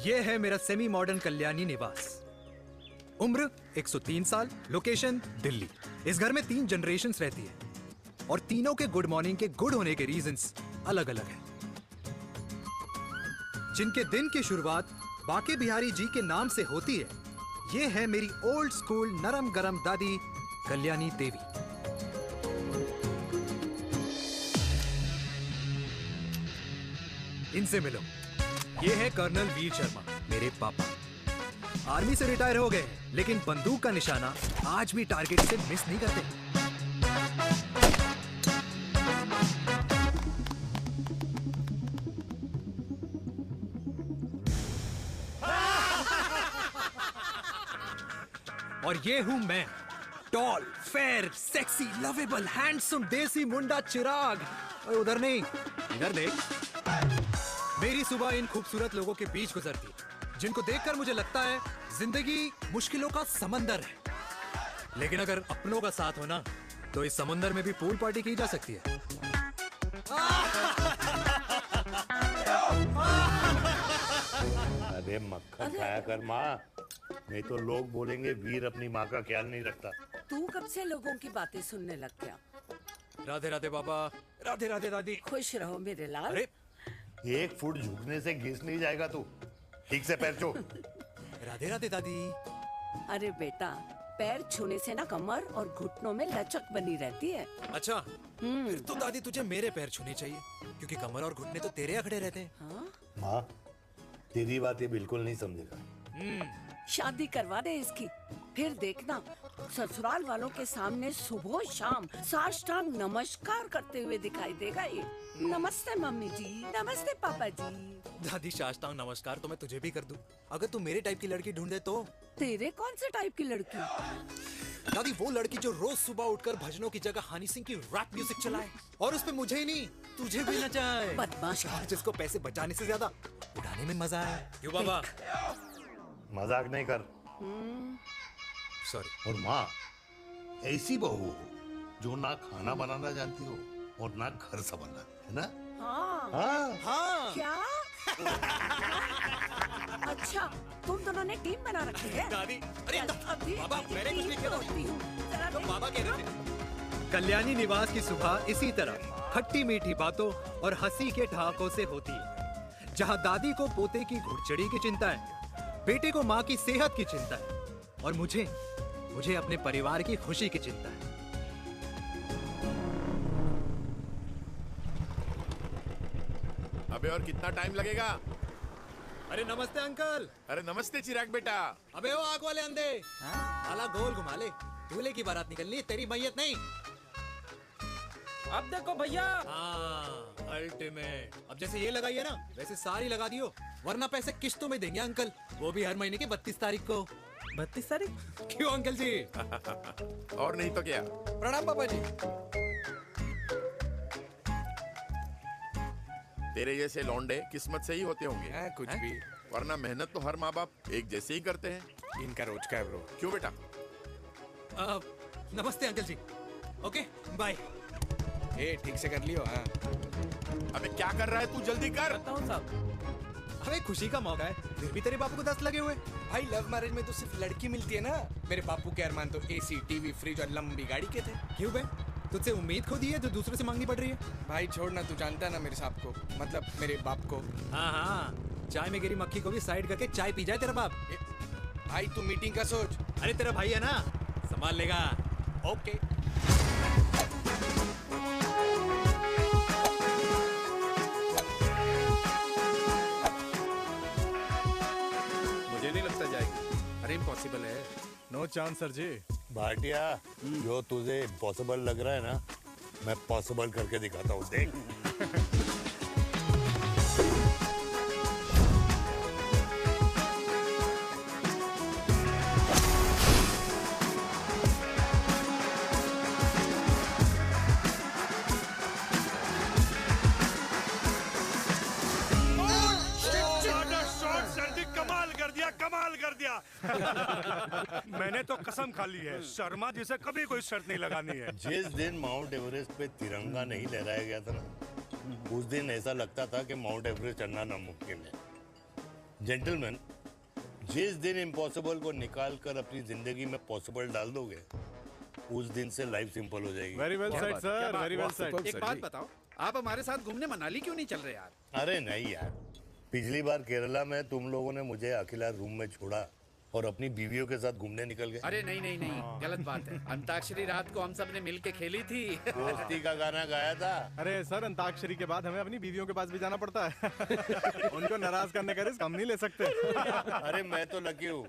ये है मेरा सेमी मॉडर्न कल्याणी निवास। उम्र 103 साल, लोकेशन दिल्ली। इस घर में 3 जनरेशन्स रहती है और तीनों के गुड मॉर्निंग के गुड होने के रीजंस अलग अलग हैं। जिनके दिन की शुरुआत बाके बिहारी जी के नाम से होती है, ये है मेरी ओल्ड स्कूल नरम गरम दादी कल्याणी देवी। इनसे मिलो। ये है कर्नल वीर शर्मा, मेरे पापा। आर्मी से रिटायर हो गए हैं, लेकिन बंदूक का निशाना आज भी टारगेट से मिस नहीं करते। और ये हूं मैं, tall, fair, sexy, lovable, handsome देसी मुंडा चिराग। और उधर नहीं, इधर देख। मेरी सुबह इन खूबसूरत लोगों के बीच गुजरती है, जिनको देखकर मुझे लगता है जिंदगी मुश्किलों का समंदर है। लेकिन अगर अपनों का साथ हो ना, तो इस समंदर में भी पूल पार्टी की जा सकती है। अरे मक्खन खाया कर माँ, नहीं तो लोग बोलेंगे वीर अपनी माँ का ख्याल नहीं रखता। तू कब से लोगों की बातें सुनने लग गया? राधे राधे बाबा, राधे राधे दादी। खुश रहो मेरे लाल। अरे 1 फुट झुकने से घिस नहीं जाएगा तू, ठीक से पैर छू। राधे राधे दादी। अरे बेटा, पैर छूने से ना कमर और घुटनों में लचक बनी रहती है। अच्छा, फिर तो दादी तुझे मेरे पैर छूने चाहिए, क्योंकि कमर और घुटने तो तेरे अखड़े रहते हैं। हाँ? माँ, तेरी बात ये बिल्कुल नहीं समझेगा। शादी करवा दे इसकी, फिर देखना ससुराल वालों के सामने सुबह शाम साष्टांग नमस्कार करते हुए दिखाई देगा ये। नमस्ते मम्मी जी, नमस्ते पापा जी। दादी साष्टांग नमस्कार तो मैं तुझे भी कर दूं, अगर तू मेरे टाइप की लड़की ढूंढ दे तो। तेरे कौन से टाइप की लड़की? दादी वो लड़की जो रोज सुबह उठकर भजनों की जगह हनी सिंह की रैप म्यूजिक चलाए, और उसपे मुझे ही नहीं तुझे भी नचाए। बदमाश। और जिसको पैसे बचाने से ज्यादा उड़ाने में मजा आए। क्यों बाबा? मजाक नहीं कर। सॉरी। और माँ, ऐसी बहू हो जो ना खाना बनाना जानती हो और ना घर संभालना, है ना? हाँ। हाँ हाँ क्या? अच्छा, तुम दोनों ने टीम बना रखी है? दादी, अरे अभी बाबा, मैंने कुछ नहीं किया। होती हूँ। जरा तो देख। बाबा कह रहे थे। कल्याणी निवास की सुबह इसी तरह खट्टी मीठी बातों और हंसी के ठहाकों से होती है, जहां दादी को पोते की घुड़चड़ी की चिंता है, बेटे को माँ की सेहत की चिंता है, और मुझे अपने परिवार की खुशी की चिंता है। अबे और कितना टाइम लगेगा? अरे नमस्ते अंकल। अरे नमस्ते चिराग बेटा। अबे वो आग वाले अंधे, साला गोल घुमा ले। दूल्हे की बारात निकलनी, तेरी मैयत नहीं। अब देखो भैया। हाँ, अल्टीमेट। अब जैसे ये लगाई है ना, वैसे सारी लगा दियो, वरना पैसे किस्तों में देंगे अंकल, वो भी हर महीने की 32 तारीख को। 32 तारीख? क्यों अंकल जी? और नहीं तो क्या। प्रणाम पापा जी। तेरे जैसे लौंडे किस्मत से ही होते होंगे। कुछ भी, वरना मेहनत तो हर माँ बाप एक जैसे ही करते हैं। इनका रोज का है ब्रो। क्यों बेटा? नमस्ते अंकल जी। Okay bye. ए ठीक से कर लियो। हाँ अबे क्या कर रहा है तू, जल्दी कर। बताओ साहब। अबे खुशी का मौका है, फिर भी तेरे बापू को 10 लगे हुए। भाई लव मैरिज में तो सिर्फ लड़की मिलती है ना। मेरे बापू के अरमान तो एसी, टीवी, फ्रिज और लंबी गाड़ी के थे। क्यों बे? तुझसे उम्मीद खो दी है जो दूसरे से मांगनी पड़ रही है? भाई छोड़ना, तू जानता है ना मेरे साहब को, मतलब मेरे बाप को। हाँ हाँ, चाय में गिरी मक्खी को भी साइड करके चाय पी जाए तेरा बाप। भाई तू मीटिंग का सोच। अरे तेरा भाई है ना, संभाल लेगा। ओके। मुझे नहीं लगता जाएगी। अरे इम्पॉसिबल है। नो चांस सर जी। भाटिया, जो तुझे इम्पॉसिबल लग रहा है ना, मैं पॉसिबल करके दिखाता हूँ, देख। कमाल कर दिया। मैंने तो कसम खा ली है, शर्मा जी से कभी कोई शर्त नहीं लगानी है। जिस दिन माउंट एवरेस्ट पे तिरंगा नहीं लहराया गया था ना, उस दिन ऐसा लगता था कि माउंट एवरेस्ट चढ़ना नामुमकिन है। जेंटलमैन, जिस दिन इम्पॉसिबल को निकाल कर अपनी जिंदगी में पॉसिबल डाल दोगे, उस दिन से लाइफ सिंपल हो जाएगी। Very well said sir, very well said. superb, एक सर बात जी। बताओ, आप हमारे साथ घूमने मनाली क्यों नहीं चल रहे यार? अरे नहीं यार, पिछली बार केरला में तुम लोगों ने मुझे अकेला रूम में छोड़ा और अपनी बीवियों के साथ घूमने निकल गए। अरे नहीं नहीं नहीं, गलत बात है। अंताक्षरी रात को हम सब ने मिल के खेली थी। दोस्ती का गाना गाया था। अरे सर, अंताक्षरी के बाद हमें अपनी बीवियों के पास भी जाना पड़ता है। उनको नाराज करने का रिस्क हम नहीं ले सकते। अरे मैं तो लकी हूँ,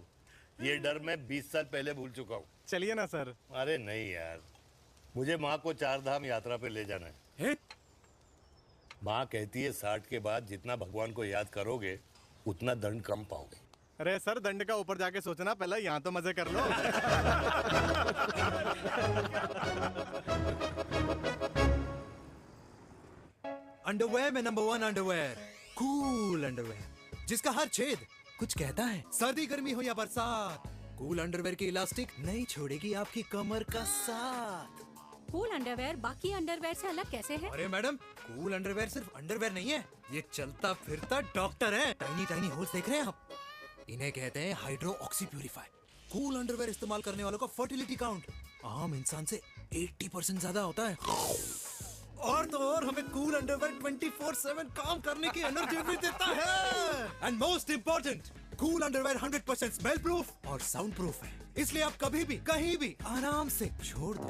ये डर मैं 20 साल पहले भूल चुका हूँ। चलिए ना सर। अरे नहीं यार, मुझे माँ को 4 धाम यात्रा पे ले जाना है। हैं? माँ कहती है 60 के बाद जितना भगवान को याद करोगे उतना दंड कम पाओगे। अरे सर, दंड का ऊपर जाके सोचना, पहले यहाँ तो मजे कर लो। अंडरवेयर में नंबर 1 अंडरवेयर, कूल अंडरवेयर, जिसका हर छेद कुछ कहता है। सर्दी गर्मी हो या बरसात, कूल अंडरवेयर की इलास्टिक नहीं छोड़ेगी आपकी कमर का साथ। कूल अंडरवेयर बाकी अंडरवेयर से अलग कैसे है? अरे मैडम, कूल अंडरवेयर सिर्फ अंडरवेयर नहीं है, ये चलता फिरता डॉक्टर है। टाइनी टाइनी होल्स देख रहे हैं आप? इन्हें कहते हैं hydro oxy purifier. Cool underwear इस्तेमाल करने वालों का फर्टिलिटी काउंट आम इंसान से 80% ज्यादा होता है। और तो और हमें कूल अंडरवेयर 24/7 काम करने की एनर्जी भी देता है। And most important, cool underwear 100% smell proof और साउंड प्रूफ है, इसलिए आप कभी भी कहीं भी आराम से छोड़ दो,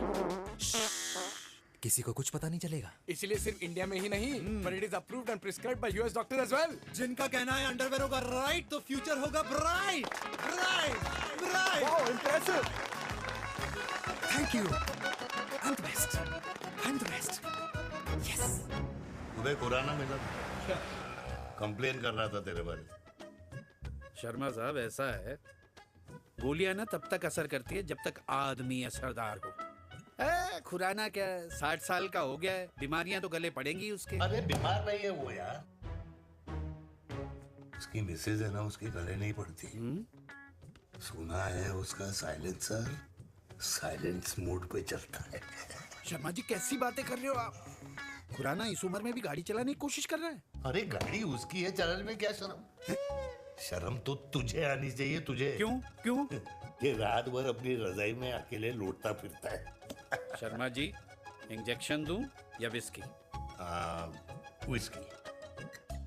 किसी को कुछ पता नहीं चलेगा। इसीलिए सिर्फ इंडिया में ही नहीं, but it is approved and prescribed by US doctor as well. जिनका कहना है अंडरवेयर होगा राइट तो फ्यूचर होगा bright, bright, bright. Oh, impressive. Thank you. I'm the best. I'm the best. Yes. तुम्हें खुराना मिला था, कंप्लेन कर रहा था तेरे बारे में। शर्मा साहब, ऐसा है, गोलियां ना तब तक असर करती है जब तक आदमी असरदार हो। खुराना क्या, 60 साल का हो गया है, बीमारियां तो गले पड़ेंगी उसके। अरे बीमार नहीं है वो यार, उसकी मिसेज है ना, उसके गले नहीं पड़ती। सुना है उसका साइलेंसर साइलेंस मोड पे चलता है। शर्मा जी, कैसी बातें कर रहे हो आप? खुराना इस उम्र में भी गाड़ी चलाने की कोशिश कर रहा है। अरे गाड़ी उसकी है, चलाने में क्या शर्म? शर्म तो तुझे आनी चाहिए, तुझे। क्यों क्यों? ये रात भर अपनी रजाई में अकेले लौटता फिरता है। शर्मा जी, इंजेक्शन दूं या विस्की? विस्की।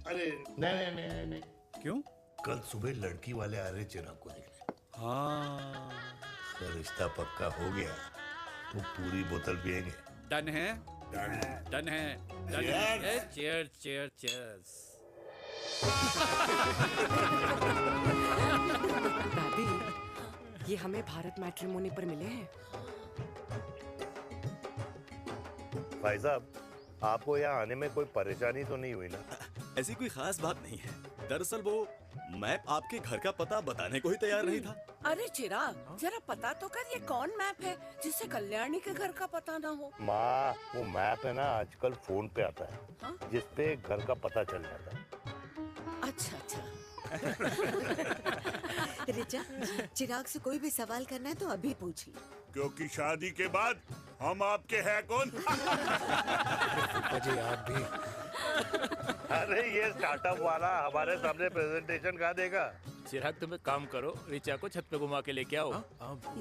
अरे नहीं नहीं नहीं नहीं, क्यों? कल सुबह लड़की वाले आ रहे चिराग को देखने। हाँ, तो रिश्ता पक्का हो गया तो पूरी बोतल पिएंगे। डन है, डन है। डन है, डन है। Cheers, cheers, cheers. दादी, ये हमें भारत मैट्रिमोनी पर मिले हैं। भाई साहब, आपको यहाँ आने में कोई परेशानी तो नहीं हुई ना? ऐसी कोई खास बात नहीं है। दरअसल वो मैप आपके घर का पता बताने को ही तैयार नहीं था। अरे चिराग, जरा पता तो कर, ये कौन मैप है जिससे कल्याणी के घर का पता ना हो? माँ, वो मैप है ना आजकल फोन पे आता है। हाँ? जिसपे घर का पता चल जाता है। अच्छा अच्छा। रिचा, चिराग से कोई भी सवाल करना है तो अभी पूछिए। क्योंकि शादी के बाद हम आपके हैं कौन? अजय आप भी। अरे ये स्टार्टअप वाला हमारे सामने प्रेजेंटेशन कहाँ देगा? चिराग, तुम एक काम करो, रिचा को छत पे घुमा के लेके आओ।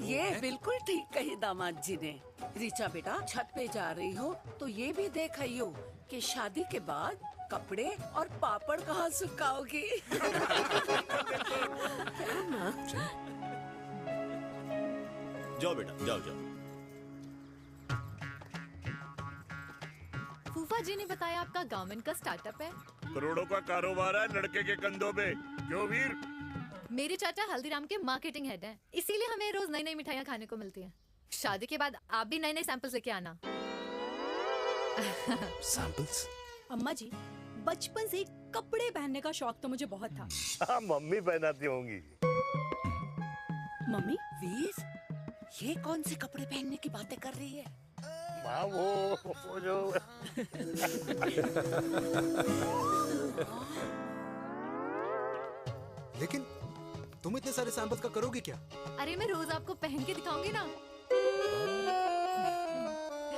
ये बिल्कुल ठीक कही दामाद जी ने। रीचा बेटा, छत पे जा रही हो तो ये भी देख आइयो कि शादी के बाद कपड़े और पापड़ कहाँ सुखाओगी। जाओ बेटा, जाओ जाओ। फूफा जी ने बताया आपका गारमेंट का स्टार्टअप है। करोड़ों का कारोबार है लड़के के कंधों पे। क्यों वीर? मेरे चाचा हल्दीराम के मार्केटिंग हेड हैं, इसीलिए हमें रोज नई नई मिठाइयाँ खाने को मिलती हैं। शादी के बाद आप भी नए नए सैंपल्स लेके आना। सैंपल्स? अम्मा जी, बचपन से कपड़े पहनने का शौक तो मुझे बहुत था। हाँ, मम्मी पहनाती होंगी। मम्मी? वीर, ये कौन से कपड़े पहनने की बातें कर रही है? माँ, वो जो लेकिन तुम इतने सारे सैंपल्स का करोगे क्या? अरे मैं रोज आपको पहन के दिखाऊंगी ना।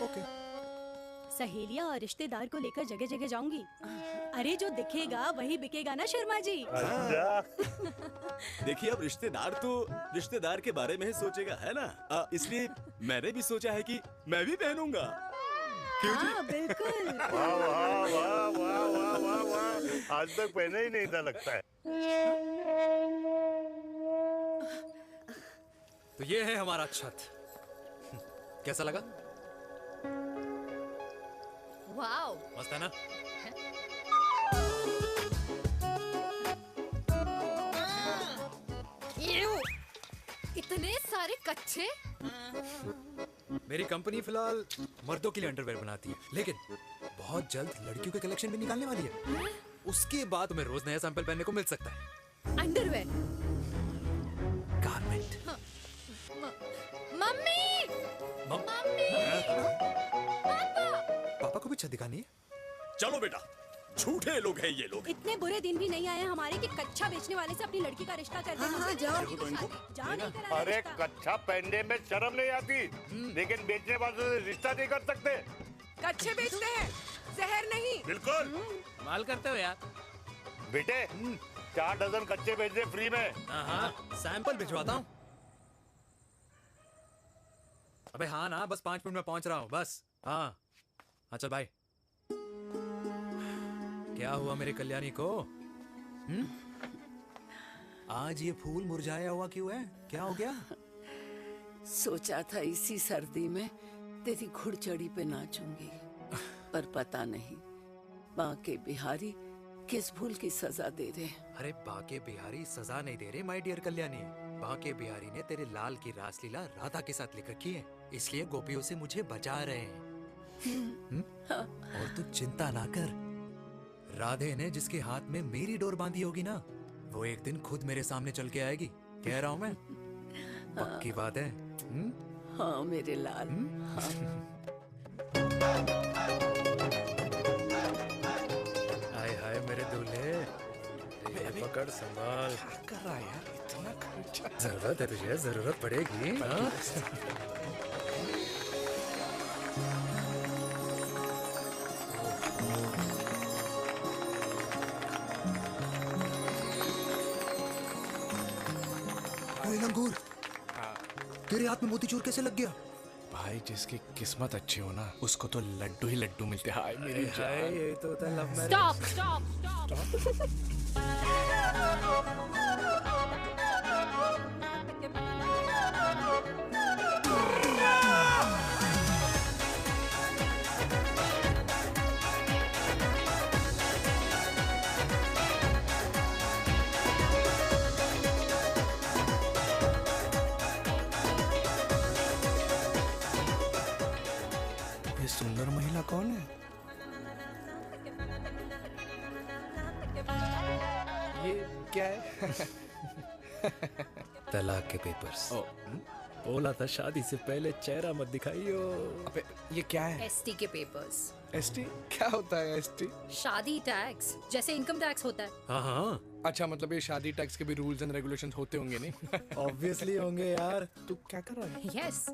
ओके। सहेलियां और रिश्तेदार को लेकर जगह जगह जाऊंगी। अरे जो दिखेगा वही बिकेगा ना शर्मा जी। देखिए अब रिश्तेदार के बारे में ही सोचेगा, है ना? इसलिए मैंने भी सोचा है कि मैं भी पहनूंगा। क्यों जी? हाँ बिल्कुल। वाह वाह वाह वाह वाह वाह वाह, आज तक पहना ही नहीं था लगता है। तो ये है हमारा छत। कैसा लगा? वाओ, मस्त है ना? इतने सारे कच्चे। मेरी कंपनी फिलहाल मर्दों के लिए अंडरवेयर बनाती है, लेकिन बहुत जल्द लड़कियों के कलेक्शन भी निकालने वाली है। उसके बाद तुम्हें रोज नया सैंपल पहनने को मिल सकता है। अंडरवेयर? गारमेंट। मम्मी! मम्मी! पापा को भी छत दिखानी है। चलो बेटा, झूठे लोग हैं ये लोग। इतने बुरे दिन भी नहीं आए हमारे कि कच्चा बेचने वाले से अपनी लड़की का रिश्ता कर दें। हाँ, जाओ। जाओ नहीं करा अरे रिश्ता। कच्चा पहनने में शर्म नहीं आती, लेकिन बेचने वालों से रिश्ता नहीं कर सकते। कच्चे बेचते हैं, जहर नहीं। बिल्कुल। माल करते हो यार। बेटे 4 डजन कच्चे बेच दे फ्री में। हाँ, सैंपल भिजवाता हूँ। अबे हाँ ना, बस 5 मिनट में पहुंच रहा हूँ बस। हाँ चल भाई। क्या हुआ मेरे कल्याणी को? आज ये फूल मुरझाया हुआ क्यों है? क्या हो गया? सोचा था इसी सर्दी में तेरी घुड़चड़ी पे नाचूंगी, पर पता नहीं बाके बिहारी किस भूल की सजा दे रहे। अरे बाके बिहारी सजा नहीं दे रहे माय डियर कल्याणी। बाके बिहारी ने तेरे लाल की रासलीला राधा के साथ लिख रखी है, इसलिए गोपियों से मुझे बचा रहे हैं। और तू चिंता ना कर, राधे ने जिसके हाथ में मेरी डोर बांधी होगी ना, वो एक दिन खुद मेरे सामने चल के आएगी। कह रहा हूँ मैं, पक्की बात है। हाँ मेरे लाल। हाय हाय मेरे दूल्हे, ये पकड़ संभाल। क्या कर रहा है यार, इतना खर्चा। जरूरत है तुझे, जरूरत पड़ेगी। हाँ? लंगूर, तेरे हाथ में मोतीचूर कैसे लग गया? भाई जिसकी किस्मत अच्छी हो ना, उसको तो लड्डू ही लड्डू मिलते हैं। हाय मेरी जान। ये तो होता है love marriage. Stop stop stop. ये सुंदर महिला कौन है? ये क्या है? तलाक के पेपर्स। बोला था शादी से पहले चेहरा मत दिखाइयो। अबे ये क्या है? एसटी के पेपर्स। एसटी क्या होता है? एसटी शादी टैक्स, जैसे इनकम टैक्स होता है। हाँ। अच्छा, मतलब ये शादी टैक्स के भी रूल्स एंड रेगुलेशंस होते होंगे नहीं? ऑब्वियसली होंगे यार। तू क्या कर रहा है? यस।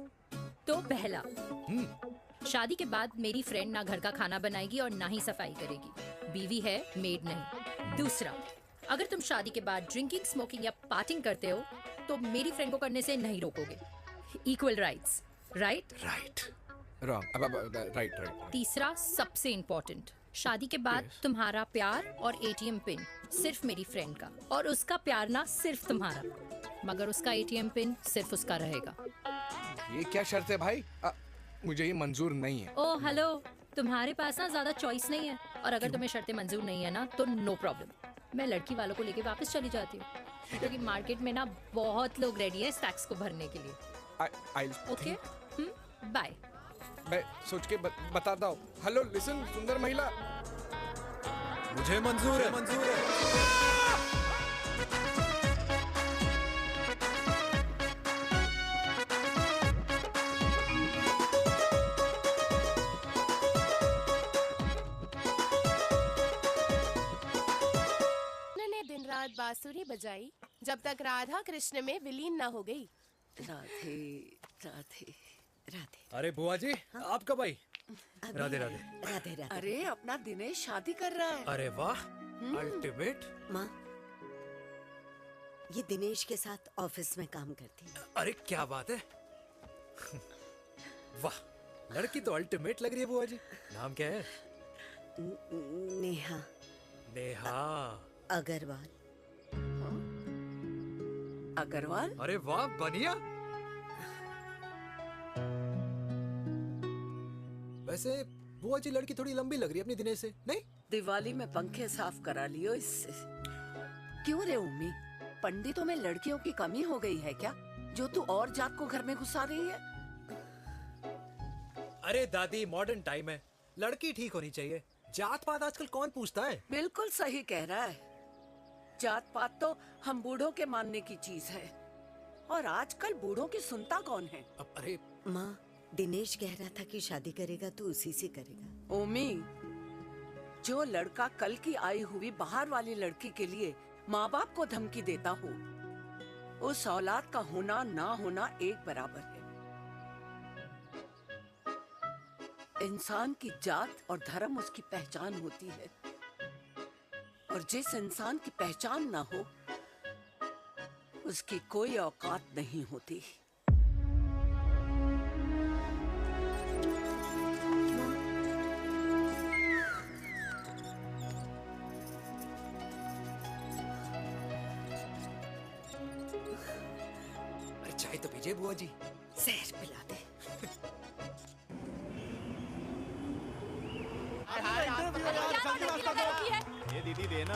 तो पहला, शादी के बाद मेरी फ्रेंड ना घर का खाना बनाएगी और ना ही सफाई करेगी। बीवी है, मेड नहीं। दूसरा, अगर तुम शादी के बाद ड्रिंकिंग, स्मोकिंग या पार्टिंग करते हो तो मेरी फ्रेंड को करने से नहीं रोकोगे। Equal rights, right? Right. Wrong. अब राइट। तीसरा, सबसे इम्पोर्टेंट, शादी के बाद तुम्हारा प्यार और एटीएम पिन सिर्फ मेरी फ्रेंड का, और उसका प्यार ना सिर्फ तुम्हारा, मगर उसका एटीएम पिन सिर्फ उसका रहेगा। ये क्या शर्त है भाई? मुझे ये मंजूर नहीं है। ओ हेलो, तुम्हारे पास ना ज्यादा चॉइस नहीं है, और अगर तुम्हें शर्तें मंजूर नहीं है ना तो नो प्रॉब्लम, मैं लड़की वालों को लेके वापस चली जाती हूँ, क्योंकि मार्केट में ना बहुत लोग रेडी हैं इस टैक्स को भरने के लिए। Okay, bye. मैं सोच के बताता हूँ। हेलो लिसन, सुंदर महिला, मुझे मंजूर है, मंजूर है। दिन रात बांसुरी बजाई जब तक राधा कृष्ण में विलीन ना हो गई। राधे राधे राधे। अरे बुआ जी, आप कब आई? राधे राधे। राधे राधे। अरे अपना दिनेश शादी कर रहा है। अरे वाह, अल्टीमेट। माँ, ये दिनेश के साथ ऑफिस में काम करती है। अरे क्या बात है। वाह, लड़की तो अल्टीमेट लग रही है बुआ जी। नाम क्या है? नेहा। नेहा अग्रवाल। अग्रवाल? अरे वाह, बढ़िया। वैसे बुआ जी लड़की थोड़ी लंबी लग रही है अपनी दिनेश से, नहीं? दिवाली में पंखे साफ करा लियो इससे। क्यों रे उम्मी, पंडितों में लड़कियों की कमी हो गई है क्या, जो तू और जात को घर में घुसा रही है? अरे दादी, मॉडर्न टाइम है, लड़की ठीक होनी चाहिए। जात पात आजकल कौन पूछता है? बिल्कुल सही कह रहा है। जात पात तो हम बूढ़ों के मानने की चीज है, और आजकल बूढ़ों की सुनता कौन है? अरे माँ, दिनेश कह रहा था कि शादी करेगा तो उसी से करेगा। ओमी, जो लड़का कल की आई हुई बाहर वाली लड़की के लिए माँ बाप को धमकी देता हो, उस औलाद का होना ना होना एक बराबर है। इंसान की जात और धर्म उसकी पहचान होती है, और जिस इंसान की पहचान ना हो, उसकी कोई औकात नहीं होती। अरे चाय तो पीजिए बुआ जी। जहर पिला दे। ये दीदी देना।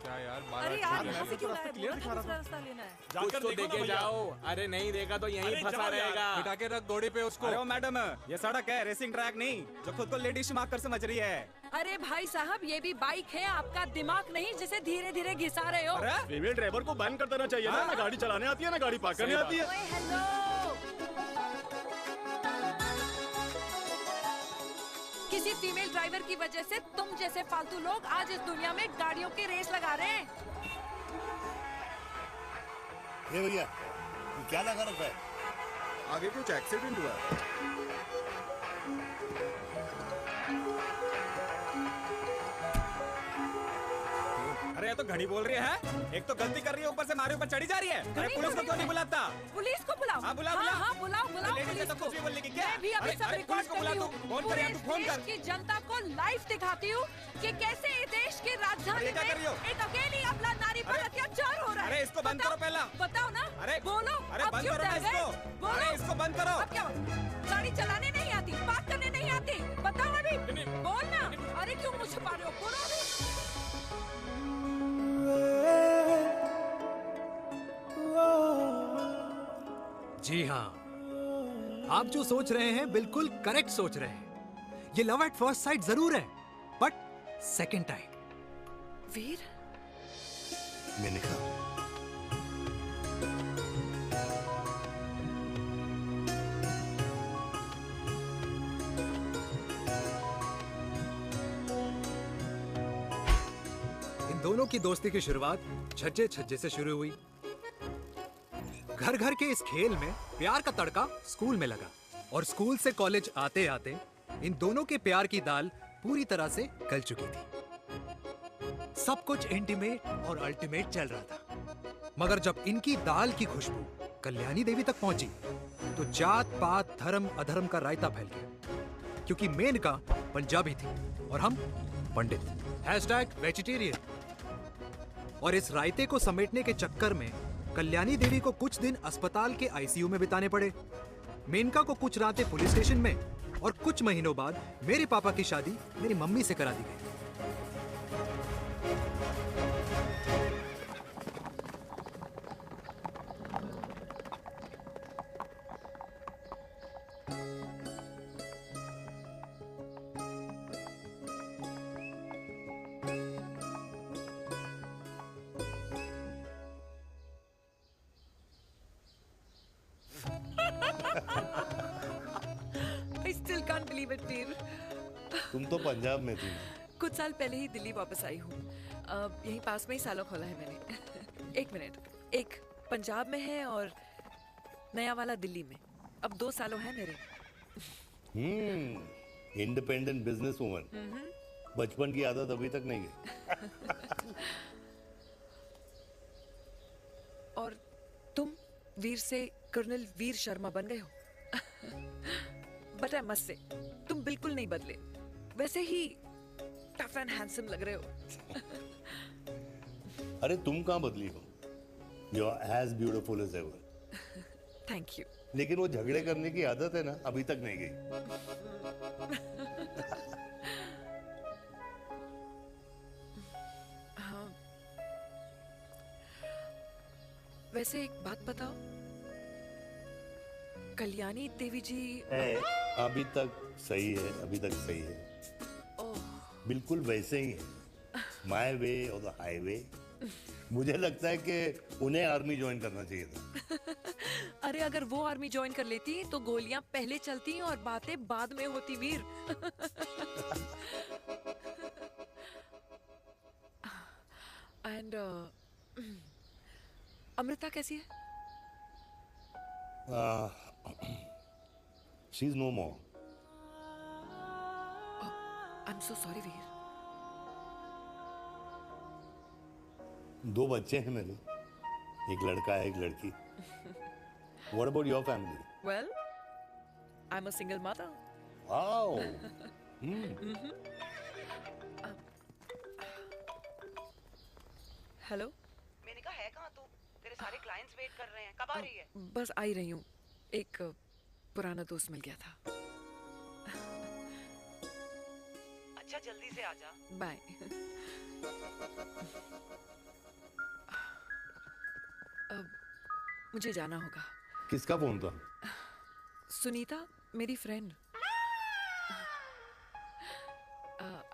क्या यार, अरे यार, यहाँ से क्यों लाए? बोला था दूसरा रास्ता लेना है। कुछ तो देके जाओ। अरे नहीं देगा तो यहीं फंसा रहेगा। बिठा के रख घोड़े पे उसको। अरे मैडम, ये सड़क है, रेसिंग ट्रैक नहीं जो खुद को लेडी शिमाक कर समझ रही है। अरे भाई साहब, ये भी बाइक है, आपका दिमाग नहीं जिसे धीरे धीरे घिसा रहे हो। फीमेल ड्राइवर को बैन कर देना चाहिए ना। ना गाड़ी चलाने आती है, ना गाड़ी पार्क करने आती है। ओए हेलो, किसी फीमेल ड्राइवर की वजह से तुम जैसे फालतू लोग आज इस दुनिया में गाड़ियों की रेस लगा रहे हैं। ये भैया, ये क्या लगा रखा है? आगे कुछ एक्सीडेंट हुआ है। अरे ये तो घड़ी बोल रही है। एक तो गलती कर रही है, ऊपर से हमारे ऊपर चढ़ी जा रही है। अरे पुलिस को क्यों नहीं बुलाता? पुलिस को बुलाओ। हाँ, बुलाओ, बुलाओ। हाँ, बुलाओ बुलाओ लेडीज पुलिस तो को। कुछ भी बोलने की क्या? मैं भी अभी अरे, सब अरे, रिकॉर्ड पुलिस को कर बुला रही तू। हूँ। फोन कर यार, तू फोन कर। देश की जनता को लाइव दिखाती हूँ कि कैसे इस देश की राजधानी अरे, क्या कर रही हो? में एक अकेली अबला नारी पर अत्याचार हो रहा है। अरे, इसको बंद करो पहला। बताओ ना। अरे बोलो। अरे अब बंद क्यों करो ना डर गए? इसको। बोलो। अरे इसको बंद करो। अब क्या गाड़ी चलाने नहीं आती, बात करने नहीं आती? बताओ अभी। बोल ना। अरे क्यों मुझे छुपा रहे हो? बोलो अभी। जी हाँ, आप जो सोच रहे हैं बिल्कुल करेक्ट सोच रहे हैं। ये लव एट फर्स्ट साइट जरूर है, बट सेकंड टाइम। वीर, मेनका, इन दोनों की दोस्ती की शुरुआत छज्जे छज्जे से शुरू हुई। घर घर के इस खेल में प्यार का तड़का स्कूल में लगा, और स्कूल से कॉलेज आते आते इन दोनों के प्यार की दाल पूरी तरह से गल चुकी थी। सब कुछ इंटीमेट और अल्टीमेट चल रहा था, मगर जब इनकी दाल की खुशबू कल्याणी देवी तक पहुंची तो जात पात धर्म अधर्म का रायता फैल गया, क्योंकि मेनका पंजाबी थी और हम पंडित। #वेजिटेरियन। और इस रायते को समेटने के चक्कर में कल्याणी देवी को कुछ दिन अस्पताल के आईसीयू में बिताने पड़े, मेनका को कुछ रातें पुलिस स्टेशन में, और कुछ महीनों बाद मेरे पापा की शादी मेरी मम्मी से करा दी गई। I still can't believe it, वीर। तुम तो पंजाब में थी। कुछ साल पहले ही दिल्ली वापस आई हूँ। यहीं पास में ही सालों खोला है मैंने। एक मिनट, एक पंजाब में है और नया वाला दिल्ली में। अब 2 सालों है मेरे। Independent business woman. बचपन की आदत अभी तक नहीं गई। और तुम वीर से कर्नल वीर शर्मा बन गए हो। बट आई मस्ट से तुम बिल्कुल नहीं बदले, वैसे ही टफ एंड हैंडसम लग रहे हो। अरे तुम कहाँ बदली हो? You are as beautiful as ever. Thank you. लेकिन वो झगड़े करने की आदत है ना, अभी तक नहीं गई। हाँ। वैसे एक बात बताओ, कल्याणी देवी जी अभी तक सही है, अभी तक सही है, बिल्कुल वैसे ही है। माय वे और द हाईवे। मुझे लगता है कि उन्हें आर्मी ज्वाइन करना चाहिए था। अरे अगर वो आर्मी ज्वाइन कर लेती तो गोलियां पहले चलती और बातें बाद में होती वीर। एंड अमृता कैसी है? She is no more. I am so sorry Veer. 2 बच्चे हैं मेरे, एक लड़का है, एक लड़की। What about your family? Well, I'm a single mother. Wow. Hello. मैंने कहा है कहाँ तू? तेरे सारे क्लाइंट्स वेट कर रहे हैं, कब आ रही है? बस आ ही रही हूँ, एक पुराना दोस्त मिल गया था। अच्छा जल्दी से आ जा। बाय। अब मुझे जाना होगा। किसका फोन था? सुनीता, मेरी friend.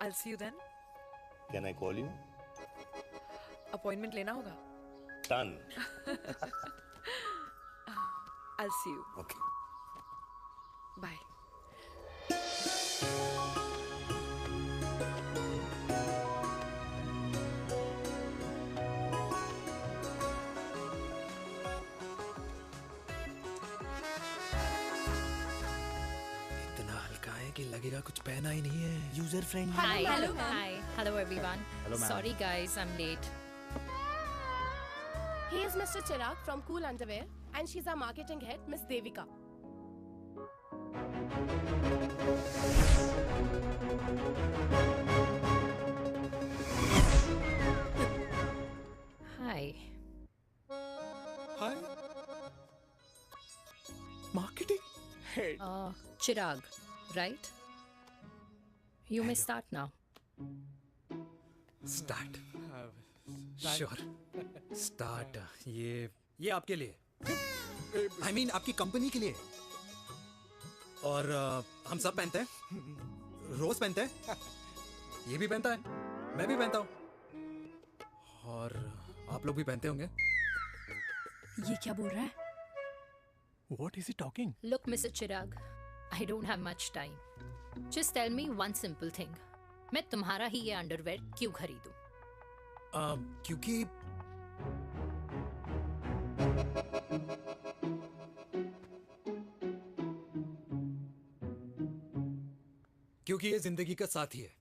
I'll see you then. Can I call you? Appointment लेना होगा। Done. I'll see you. Okay. Bye. इतना हल्का है कि लगेगा कुछ पहना ही नहीं है। User friendly. Hi. Hello, ma'am. Hi. Hello, everyone. Hello, ma'am. Sorry, guys, I'm late. He is Mr. Chirag from Cool Underwear, and she's our marketing head, Miss Devika. Hi. Hi. Marketing head. Chirag, right? You may start now. Start. Sure. Start. ये आपके लिए, I mean आपकी company के लिए। और हम सब पहनते हैं, रोज पहनते हैं, ये भी पहनता है, मैं भी पहनता हूँ, और आप लोग भी पहनते होंगे। ये क्या बोल रहा है? What is he talking? Look, Mr. Chirag, I don't have much time. Just tell me one simple thing. मैं तुम्हारा ही ये अंडरवेयर क्यों खरीदूं? क्योंकि ये जिंदगी का साथी है।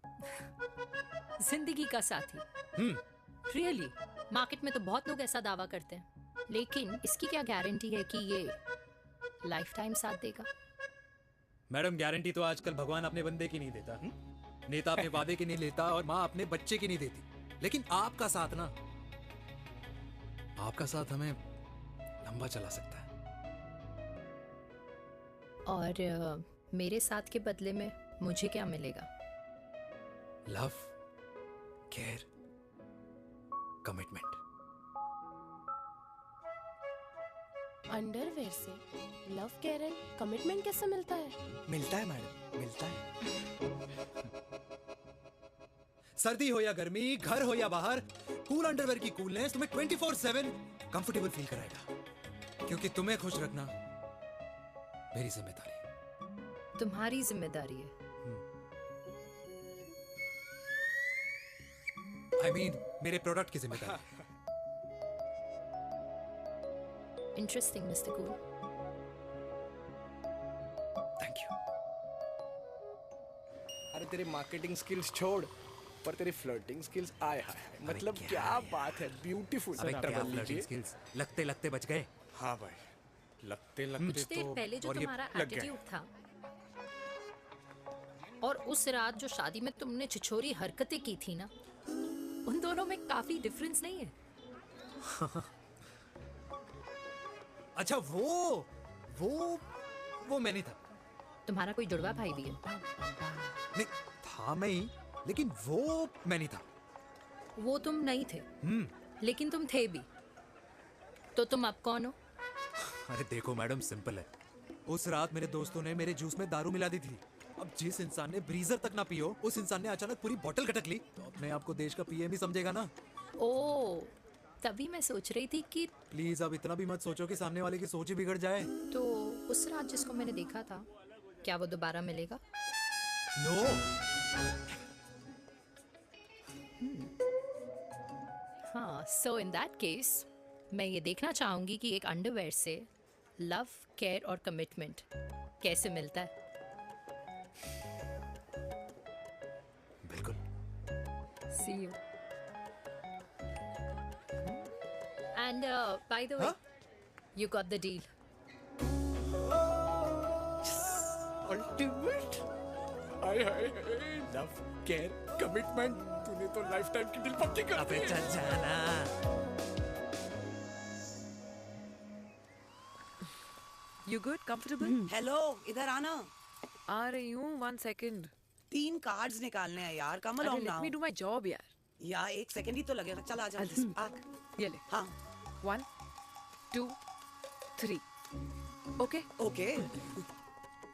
जिंदगी का साथी? Really? मार्केट में तो बहुत लोग ऐसा दावा करते हैं, लेकिन इसकी क्या गारंटी है कि ये लाइफ टाइम साथ देगा? मैडम, गारंटी तो आजकल भगवान अपने बंदे की नहीं देता, नेता अपने वादे की नहीं लेता, और माँ अपने बच्चे की नहीं देती। लेकिन आपका साथ ना, आपका साथ हमें लंबा चला सकता है। और मेरे साथ के बदले में मुझे क्या मिलेगा? Love, care, commitment. अंडरवेयर से लव, केयर एंड कमिटमेंट कैसे मिलता है? मिलता है मैडम, मिलता है। सर्दी हो या गर्मी, घर हो या बाहर, कूल अंडरवेयर की कूलनेस तुम्हें 24/7 कंफर्टेबल फील कराएगा। क्योंकि तुम्हें खुश रखना मेरी जिम्मेदारी है। तुम्हारी जिम्मेदारी है? I mean, मेरे प्रोडक्ट की जिम्मेदारी। Interesting, Mr. Cool. Thank you. तेरे मार्केटिंग स्किल्स छोड़, पर तेरी फ्लर्टिंग स्किल्स आए हाय हाय, मतलब क्या बात है, ब्यूटीफुल। स्किल्स लगते लगते बच गए। हाँ भाई, लगते कुछ लगते देर तो पहले जो और ये तुम्हारा लग गया। एटीट्यूड था और उस रात जो शादी में तुमने छिछोरी हरकतें की थी ना, उन दोनों में काफी डिफरेंस नहीं है? अच्छा वो मैं नहीं था। तुम्हारा कोई जुड़वा भाई भी है? नहीं था मैं ही, लेकिन वो मैं नहीं था। वो तुम नहीं थे, लेकिन तुम थे भी। तो तुम अब कौन हो? अरे देखो मैडम, सिंपल है। उस रात मेरे दोस्तों ने मेरे जूस में दारू मिला दी थी। अब जिस इंसान ने ब्रीजर तक ना पियो, उस इंसान ने अचानक पूरी बोतल खटक ली, तो अपने आप को देश का पीएम ही समझेगा ना। ओ, तभी मैं सोच रही थी कि प्लीज अब इतना भी मत सोचो कि सामने वाले की सोच ही बिगड़ जाए। तो उस रात जिसको मैंने देखा था, क्या वो दोबारा मिलेगा? नो। हाँ, सो इन दैट केस मैं ये देखना चाहूंगी कि एक अंडरवेयर से लव, केयर और कमिटमेंट कैसे मिलता है। बिल्कुल। See you. And by the way, you got the deal. Ultimate. Hi hi hi, love, care, commitment, तूने तो लाइफ टाइम की डील पक्की कर दी है। चल जाना। You good? Comfortable? हेलो, इधर आना। आ रही हूँ, 1 second. 3 कार्ड्स निकालने हैं यार, कम along Let now। me do my job यार. या 1 सेकंड ही तो लगेगा, चल आजा। आ। ये ले. हाँ। 1, 2, 3. Okay? Okay.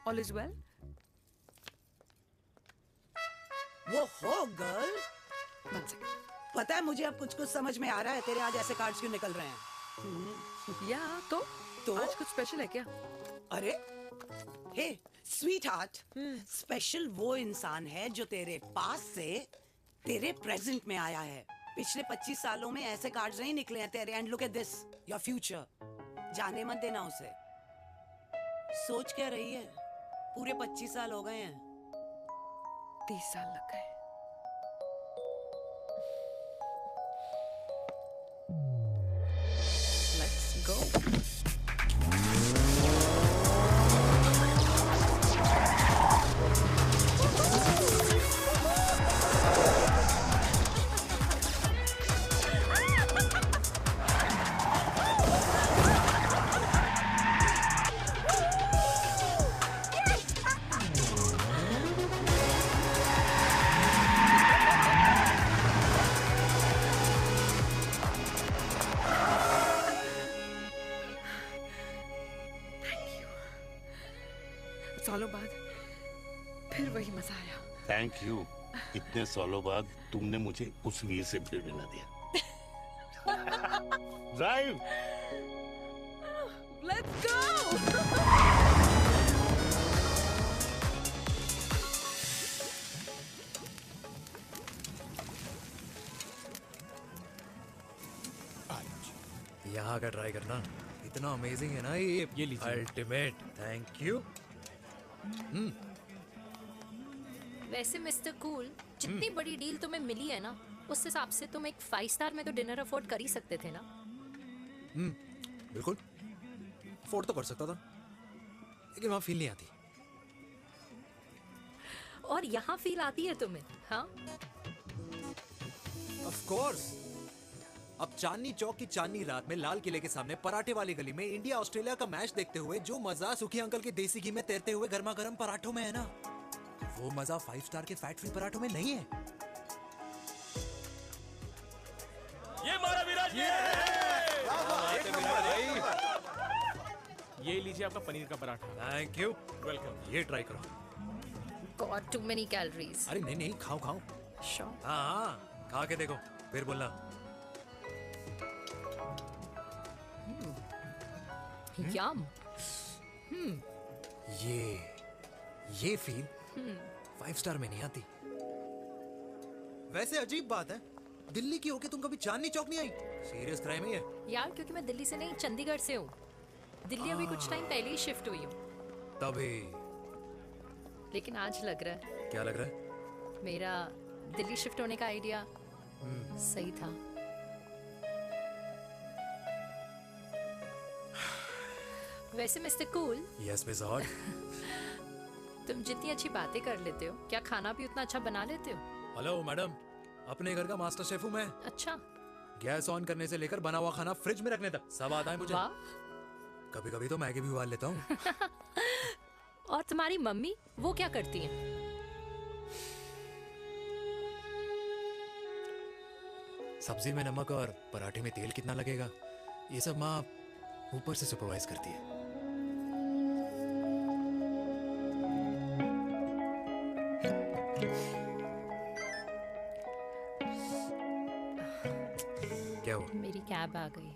All is well? वो हो गर्ल। 1 second. पता है मुझे अब कुछ समझ में आ रहा है, तेरे आज ऐसे कार्ड्स क्यों निकल रहे हैं। या तो आज कुछ स्पेशल है क्या? अरे हे स्वीट हार्ट, स्पेशल वो इंसान है जो तेरे पास से तेरे प्रेजेंट में आया है। पिछले 25 सालों में ऐसे कार्ड्स नहीं निकले हैं तेरे। And look at this, your future. जाने मत देना उसे। सोच क्या रही है, पूरे 25 साल हो गए हैं। 30 साल लग गए। Let's go. सालों बाद फिर वही मजा आया। Thank you. इतने सालों बाद तुमने मुझे उस वीर से भी मिला दिया। ड्राइव। Let's go. यहाँ का ट्राई करना, इतना अमेजिंग है ना ये लीजिए। Ultimate, thank you. वैसे मिस्टर कूल, जितनी बड़ी डील तुम्हें मिली है ना, उस हिसाब से तुम एक 5 स्टार में तो डिनर अफोर्ड कर ही सकते थे ना। बिल्कुल अफोर्ड तो कर सकता था, लेकिन वहां फील नहीं आती। और यहाँ फील आती है तुम्हें? हाँ, ऑफ कोर्स। अब चांदनी चौक की चांदनी रात में लाल किले के सामने पराठे वाली गली में इंडिया ऑस्ट्रेलिया का मैच देखते हुए जो मजा सुखी अंकल के देसी घी में तैरते हुए गर्मा गर्म पराठों में है ना, वो मजा 5 स्टार के फैट फ्री पराठों में नहीं है। ये मारा विराज। ये लीजिए आपका पनीर का पराठा। Thank you. वेलकम। ये ट्राई करो। Got too many calories. अरे नहीं नहीं, खाओ खाओ। श्योर। हाँ, खा के देखो फिर बोलना। यम। ये फील 5 स्टार में नहीं आती। वैसे अजीब बात है, दिल्ली की होके तुम कभी चांदनी चौक नहीं आई? सीरियस क्राइम ही है यार, क्योंकि मैं दिल्ली से नहीं, चंडीगढ़ से हूँ। दिल्ली अभी कुछ टाइम पहले ही शिफ्ट हुई हूँ। तभी। लेकिन आज लग रहा है। क्या लग रहा है? मेरा दिल्ली शिफ्ट होने का आइडिया सही था। वैसे mister cool, yes miss hot. तुम जितनी अच्छी बातें कर लेते हो, क्या खाना भी उतना अच्छा बना लेते हो? हेलो मैडम, अपने घर का मास्टर शेफ हूँ मैं। अच्छा। गैस ऑन करने से लेकर बना हुआ खाना फ्रिज में रखने तक सब आता है मुझे। कभी कभी तो मैगी भी उबाल लेता हूँ। और तुम्हारी मम्मी वो क्या करती हैं? सब्जी में नमक और पराठे में तेल कितना लगेगा, ये सब माँ ऊपर से सुपरवाइज करती है। क्या हुआ? मेरी कैब आ गई।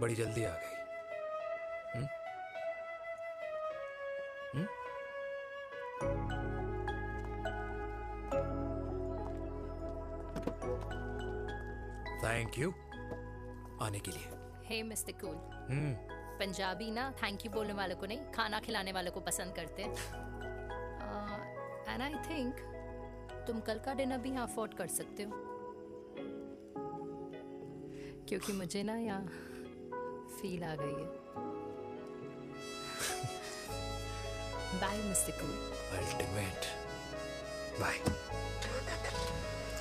बड़ी जल्दी आ गई। थैंक यू आने के लिए। हे मिस्टर कूल, पंजाबी ना थैंक यू बोलने वालों को नहीं, खाना खिलाने वालों को पसंद करते हैं। एंड आई थिंक तुम कल का डिनर भी यहाँ अफोर्ड कर सकते हो, क्योंकि मुझे ना यहाँ फील आ गई है। Bye mister cool. Ultimate. Bye.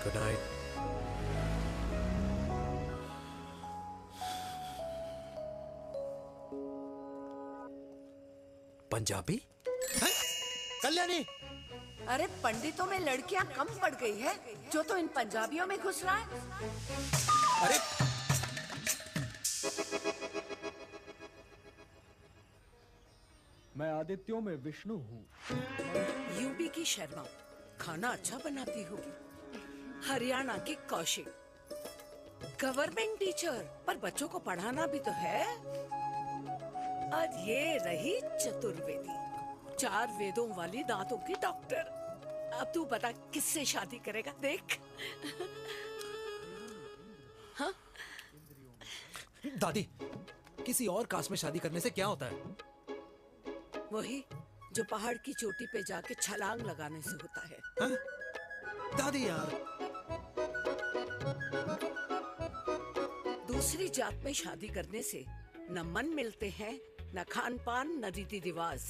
Good night. Punjabi? Kalyani, अरे पंडितों में लड़कियां कम पड़ गई है जो तो इन पंजाबियों में घुस रहा है। अरे मैं आदित्यों में विष्णु हूँ। यूपी की शर्मा, खाना अच्छा बनाती होगी। हरियाणा की कौशिक, गवर्नमेंट टीचर, पर बच्चों को पढ़ाना भी तो है। और ये रही चतुर्वेदी, 4 वेदों वाली दांतों की डॉक्टर। अब तू बता किससे शादी करेगा? देख। हाँ? दादी, किसी और कास्ट में शादी करने से क्या होता है? वही जो पहाड़ की चोटी पे जाके छलांग लगाने से होता है। हाँ? दादी यार, दूसरी जात में शादी करने से न मन मिलते हैं, न खान पान, न रीति रिवाज।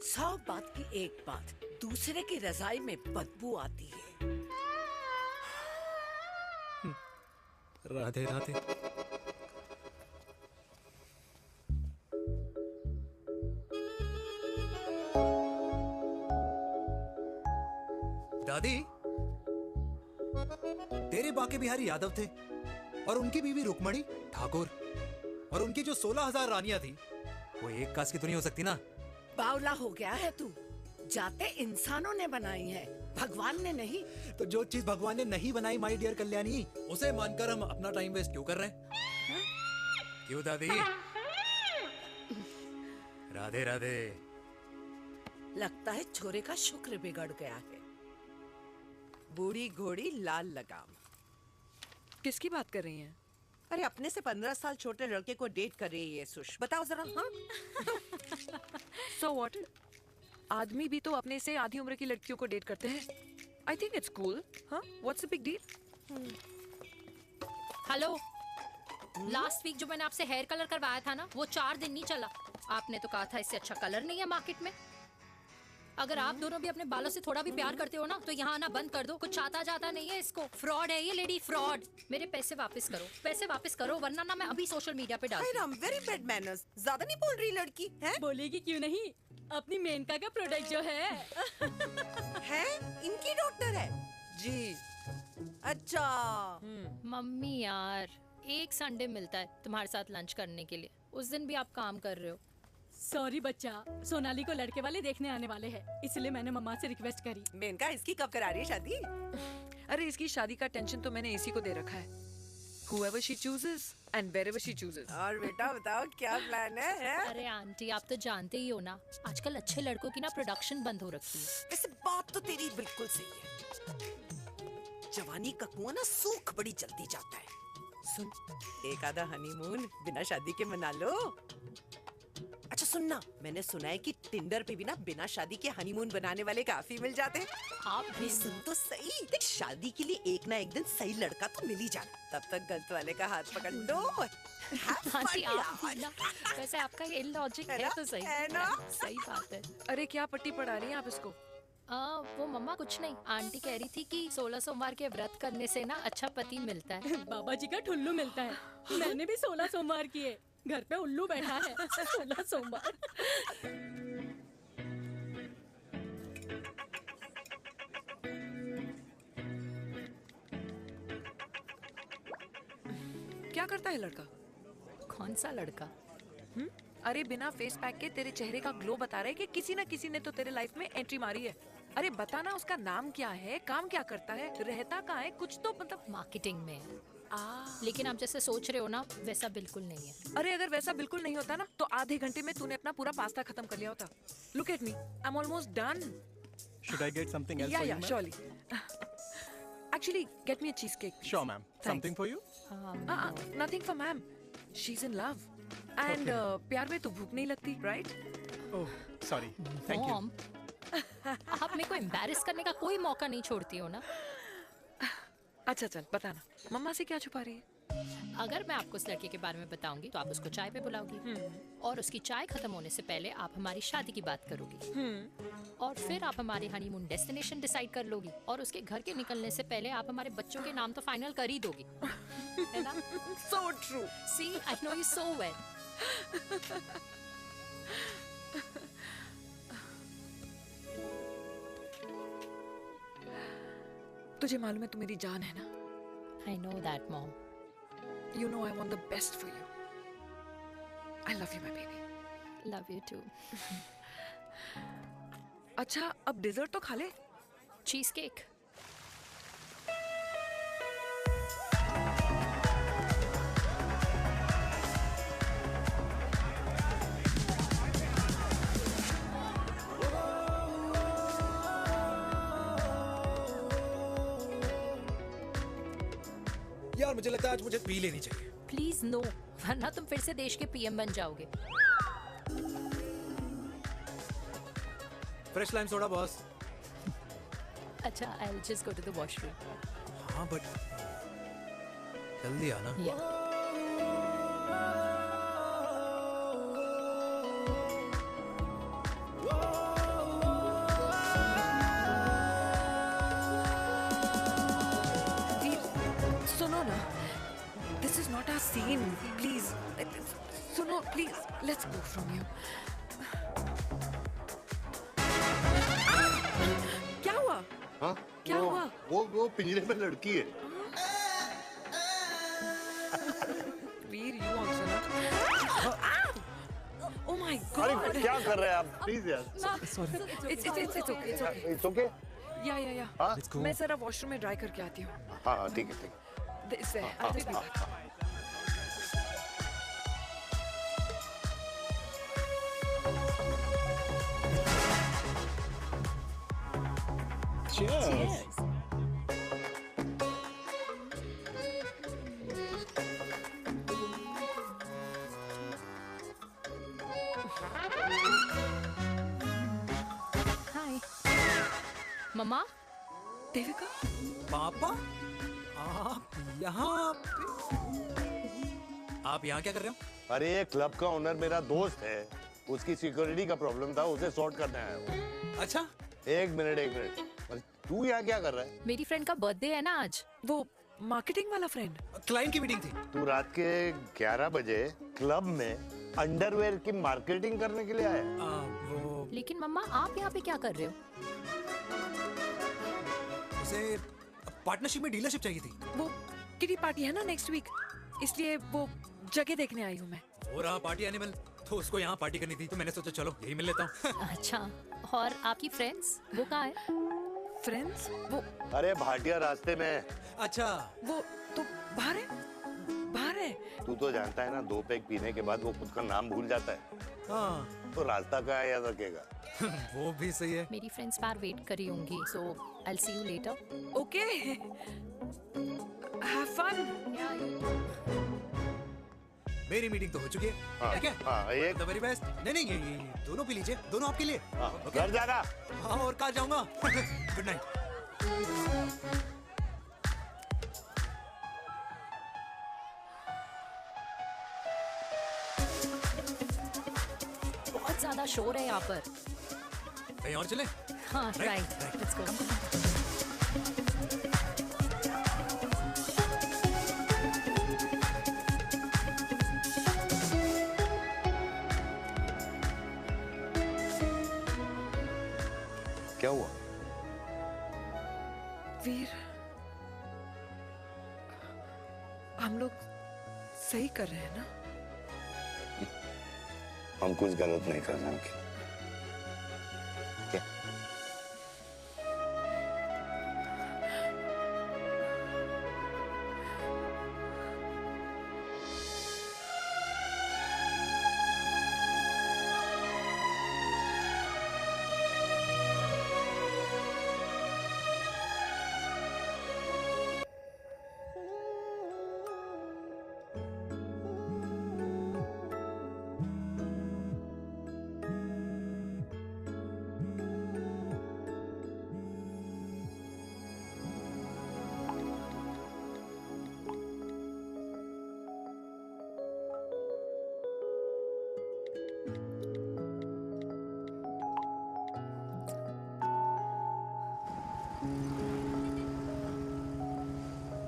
100 बात की एक बात, दूसरे की रजाई में बदबू आती है। राधे राधे। दादी, तेरे बाके बिहारी यादव थे और उनकी बीवी रुक्मणी ठाकुर, और उनकी जो 16,000 रानियां थी वो एक कास्ट की तो नहीं हो सकती ना? बावला हो गया है तू। जाते इंसानों ने बनाई है, भगवान ने नहीं। तो जो चीज भगवान ने नहीं बनाई माय डियर कल्याणी, उसे मानकर हम अपना टाइम वेस्ट क्यों कर रहे हैं? क्यों दादी? राधे राधे। लगता है छोरे का शुक्र बिगड़ गया है। बूढ़ी घोड़ी लाल लगाम। किसकी बात कर रही हैं? अरे अपने से 15 साल छोटे लड़के को डेट कर रही है सुश। बताओ जरा। हाँ? So what? आदमी भी तो अपने से आधी उम्र की लड़कियों को डेट करते हैं। I think it's cool. हाँ? What's the big deal? Hello, last week जो मैंने आपसे हेयर कलर करवाया था ना, वो 4 दिन नहीं चला। आपने तो कहा था इससे अच्छा कलर नहीं है मार्केट में। अगर आप दोनों भी अपने बालों से थोड़ा भी प्यार करते हो ना, तो यहाँ आना बंद कर दो। कुछ आता जाता नहीं है इसको। फ्रॉड है ये लेडी, फ्रॉड। मेरे पैसे वापस करो, पैसे वापस करो, वरना ना मैं अभी सोशल मीडिया पे डाल दूँ। Very bad manners. ज्यादा नहीं बोल रही लड़की है? बोलेगी क्यों नहीं? अपनी मेनका का प्रोडक्ट जो है है इनकी डॉक्टर है जी। अच्छा मम्मी यार, एक संडे मिलता है तुम्हारे साथ लंच करने के लिए, उस दिन भी आप काम कर रहे हो। सॉरी बच्चा, सोनाली को लड़के वाले देखने आने वाले हैं, इसलिए मैंने मम्मा से रिक्वेस्ट करी। मेनका, इसकी कब करा रही है शादी? अरे इसकी शादी का टेंशन तो मैंने इसी को दे रखा है। Whoever she chooses and wherever she chooses. और बेटा बताओ क्या प्लान है? अरे आंटी, आप तो जानते ही हो ना, आजकल अच्छे लड़कों की ना प्रोडक्शन बंद हो रखी है। वैसे बात तो तेरी बिल्कुल सही है। जवानी का कुआं ना सूख बड़ी जल्दी जाता है। सुन, एक आधा हनीमून बिना शादी के मना लो। अच्छा सुनना, मैंने सुना है कि टिंडर पे भी ना बिना शादी के हनीमून बनाने वाले काफी मिल जाते हैं। आप अरे सुन तो सही, देख शादी के लिए एक ना एक दिन सही लड़का तो मिल ही जाना, तब तक गलत वाले का हाथ पकड़ लो। आंटी आप भी ना, वैसे आपका ये लॉजिक है तो सही है ना, सही बात है। अरे क्या पट्टी पढ़ा रही हैं आप इसको? वो मम्मा कुछ नहीं, आंटी कह रही थी कि 16 सोमवार के व्रत करने से ना अच्छा पति मिलता है। बाबा जी का ठुल्लू मिलता है। मैंने भी 16 सोमवार किए, घर पे उल्लू बैठा है। 16 सोमवार। क्या करता है लड़का? कौन सा लड़का? अरे बिना फेस पैक के तेरे चेहरे का ग्लो बता रहा है कि किसी ना किसी ने तो तेरे लाइफ में एंट्री मारी है। अरे बताना उसका नाम क्या है, काम क्या करता है, रहता कहाँ है, कुछ तो मतलब। मार्केटिंग में। लेकिन आप जैसे सोच रहे हो ना वैसा बिल्कुल नहीं है। अरे अगर वैसा बिल्कुल नहीं होता ना तो आधे घंटे में तूने अपना पूरा पास्ता खत्म कर लिया होता। Look at me, I am almost done. Should I get something else Yeah, for yeah, you, ma'am? surely. Actually, get me a cheesecake. please. Sure, ma'am. Thanks. Something for you? Nothing for ma'am. She's in love. And प्यार में तो भूख नहीं लगती, right? Oh, sorry. Thank you. Mom, आप मेरे को embarrass करने का कोई मौका नहीं छोड़ती हो ना। अच्छा चल बताना, मम्मा से क्या छुपा रही है? अगर मैं आपको उस लड़के के बारे में बताऊंगी तो आप उसको चाय पे बुलाओगी और उसकी चाय खत्म होने से पहले आप हमारी शादी की बात करोगी और फिर आप हमारे हनीमून डेस्टिनेशन डिसाइड कर लोगी और उसके घर के निकलने से पहले आप हमारे बच्चों के नाम तो फाइनल कर ही दोगी, है ना? So true. See, I know you so well. तुझे मालूम है तू मेरी जान है ना? I know that, Mom. You know I want the best for you. I love you, my baby. Love you too. अच्छा अब डिजर्ट तो खा ले। Cheese cake. यार मुझे लगता है आज मुझे पी लेनी चाहिए। प्लीज नो, वरना तुम फिर से देश के पीएम बन जाओगे। Fresh lime soda boss. अच्छा, I'll just go to the washroom. हाँ बट जल्दी आना। सुनो ना, this is not our scene. Please, सुनो please, let's go from here. क्या हुआ? हाँ? क्या हुआ? वो पिंजरे में लड़की है। वीर, you also not. Oh my God! अरे क्या कर रहे हैं आप? Please यार। Sorry. It's okay. It's okay? Yeah. हाँ? मैं जरा वॉशरूम में ड्राई करके आती हूँ। हाँ ठीक है। This way. I'll just be back. Cheers. हाय मम्मा। देविका। पापा आप यहाँ आप यहाँ क्या कर रहे हो? अरे ये क्लब का ओनर मेरा दोस्त है, उसकी सिक्योरिटी का प्रॉब्लम था, उसे सॉर्ट करने आया हूँ। अच्छा एक मिनट अरे तू यहाँ क्या कर रहा है? मेरी फ्रेंड का बर्थडे है ना आज। वो मार्केटिंग वाला फ्रेंड। क्लाइंट की मीटिंग थी। तू रात के 11 बजे क्लब में अंडरवेयर की मार्केटिंग करने के लिए आया? लेकिन मम्मा आप यहाँ पे क्या कर रहे हो? उसे पार्टनरशिप में डीलरशिप चाहिए थी। वो किटी पार्टी है ना नेक्स्ट वीक, इसलिए वो जगह देखने आई हूँ मैं। हो रहा पार्टी एनिमल, तो उसको यहाँ पार्टी करनी थी, तो मैंने सोचा चलो यही मिल लेता हूँ। अच्छा, और आपकी फ्रेंड्स वो कहाँ है? फ्रेंड्स वो अरे भाटिया रास्ते में। अच्छा वो तो बाहर है। तू तो जानता है ना, 2 पैक पीने के बाद वो खुद का नाम भूल जाता है। हाँ तो रास्ता कहाँ याद रखेगा? वो भी सही है। मेरी फ्रेंड्स बाहर वेट कर रही होंगी, so I'll see you later. Okay. Have fun. मेरी मीटिंग तो हो चुकी है। हाँ, ठीक है? हाँ, एक द वेरी बेस्ट। नहीं नहीं, ये दोनों पी लीजिए, दोनों आपके लिए। ओके? घर जाना। हाँ, और कहाँ जाऊंगा? Good night. बहुत ज्यादा शोर है यहाँ पर। कहीं और चले? हाँ, राइट, लेट्स गो। क्या हुआ? वीर, हम लोग सही कर रहे हैं ना? हम कुछ गलत नहीं कर रहे हैं। क्या?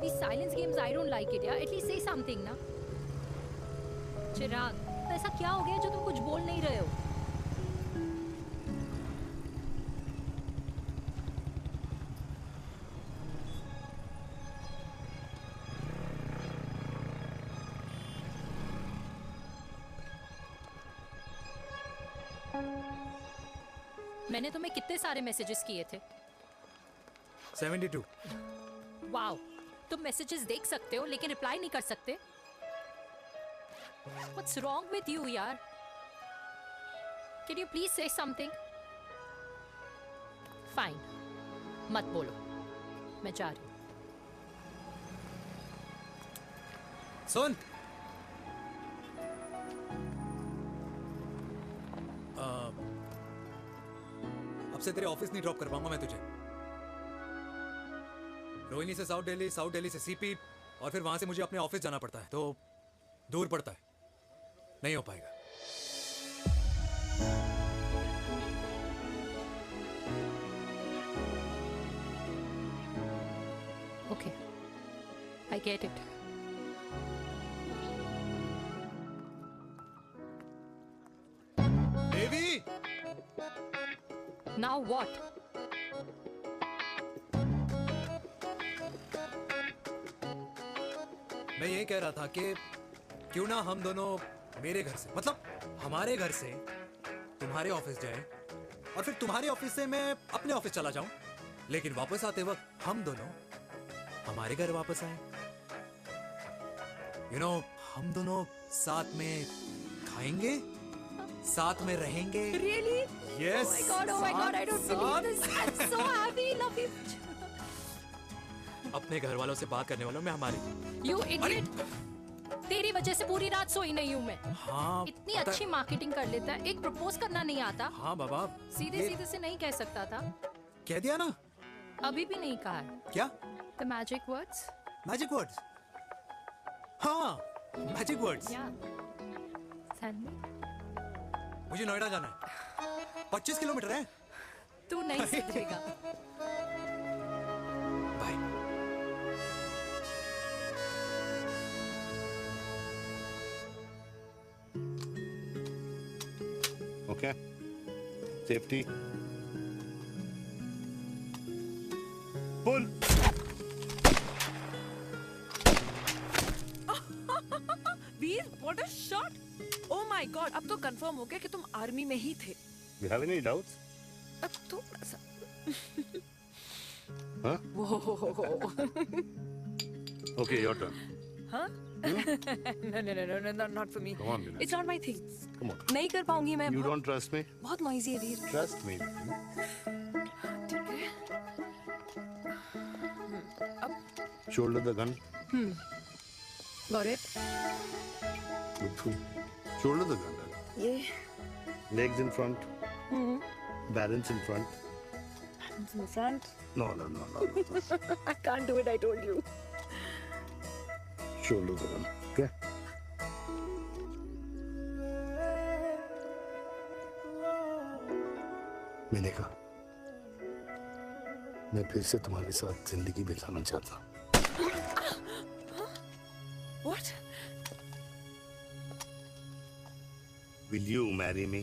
These silence games, I don't like it, yeah. At least say something, ना। चिराग, तो ऐसा क्या हो गया जो तुम कुछ बोल नहीं रहे हो? मैंने तुम्हें कितने सारे मैसेजेस किए थे? 72। वाओ, तुम मैसेजेस देख सकते हो लेकिन रिप्लाई नहीं कर सकते? What's wrong with you, यार? Can you please say something? Fine, मत बोलो, मैं जा रही हूँ। सुन, अब से तेरे ऑफिस नहीं ड्रॉप कर पाऊंगा मैं तुझे। रोहिणी से साउथ दिल्ली से सीपी, और फिर वहां से मुझे अपने ऑफिस जाना पड़ता है, तो दूर पड़ता है, नहीं हो पाएगा। Okay, I get it. Devi! Now what? मैं ये कह रहा था कि क्यों ना हम दोनों मेरे घर से, मतलब हमारे घर से तुम्हारे ऑफिस जाए, और फिर तुम्हारे ऑफिस से मैं अपने ऑफिस चला जाऊं, लेकिन वापस आते वक्त हम दोनों हमारे घर वापस आए। यू नो, हम दोनों साथ में खाएंगे, साथ में रहेंगे। Really? Yes. Oh my God, I don't believe this. I'm so happy, love you. अपने घर वालों से बात करने वालों में हमारी। You idiot! तेरी वजह से पूरी रात सोई नहीं हूँ मैं। हाँ, इतनी अच्छी मार्केटिंग कर लेता है, एक प्रपोज करना नहीं आता। हाँ बाबा, सीधे सीधे से नहीं कह सकता था। कह दिया ना। अभी भी नहीं कहा है। क्या? The magic words? Magic words? हाँ, मैजिक वर्ड्स। Tell me. मुझे नोएडा जाना है, 25 किलोमीटर है। तू नहीं सीखेगा। Okay. Safety. Pull. Veer, what a shot! Oh my God, अब तो कंफर्म हो गया कि तुम आर्मी में ही थे। You have any doubts? अब थोड़ा सा। Huh? Okay, your turn. हाँ? No, not for me. Come on, Vinay. It's not my thing. Come on. नहीं कर पाऊंगी मैं। You don't trust me? बहुत noisy है वीर। Trust me. ठीक है। Shoulder the gun. Got it? Shoulder the gun. Yeah. Legs in front. Balance in front. Hands in front. No. I can't do it, I told you. Shoulder the gun. Okay. मैंने कहा मैं फिर से तुम्हारे साथ जिंदगी बिताना चाहता हूँ। What? Will you marry me?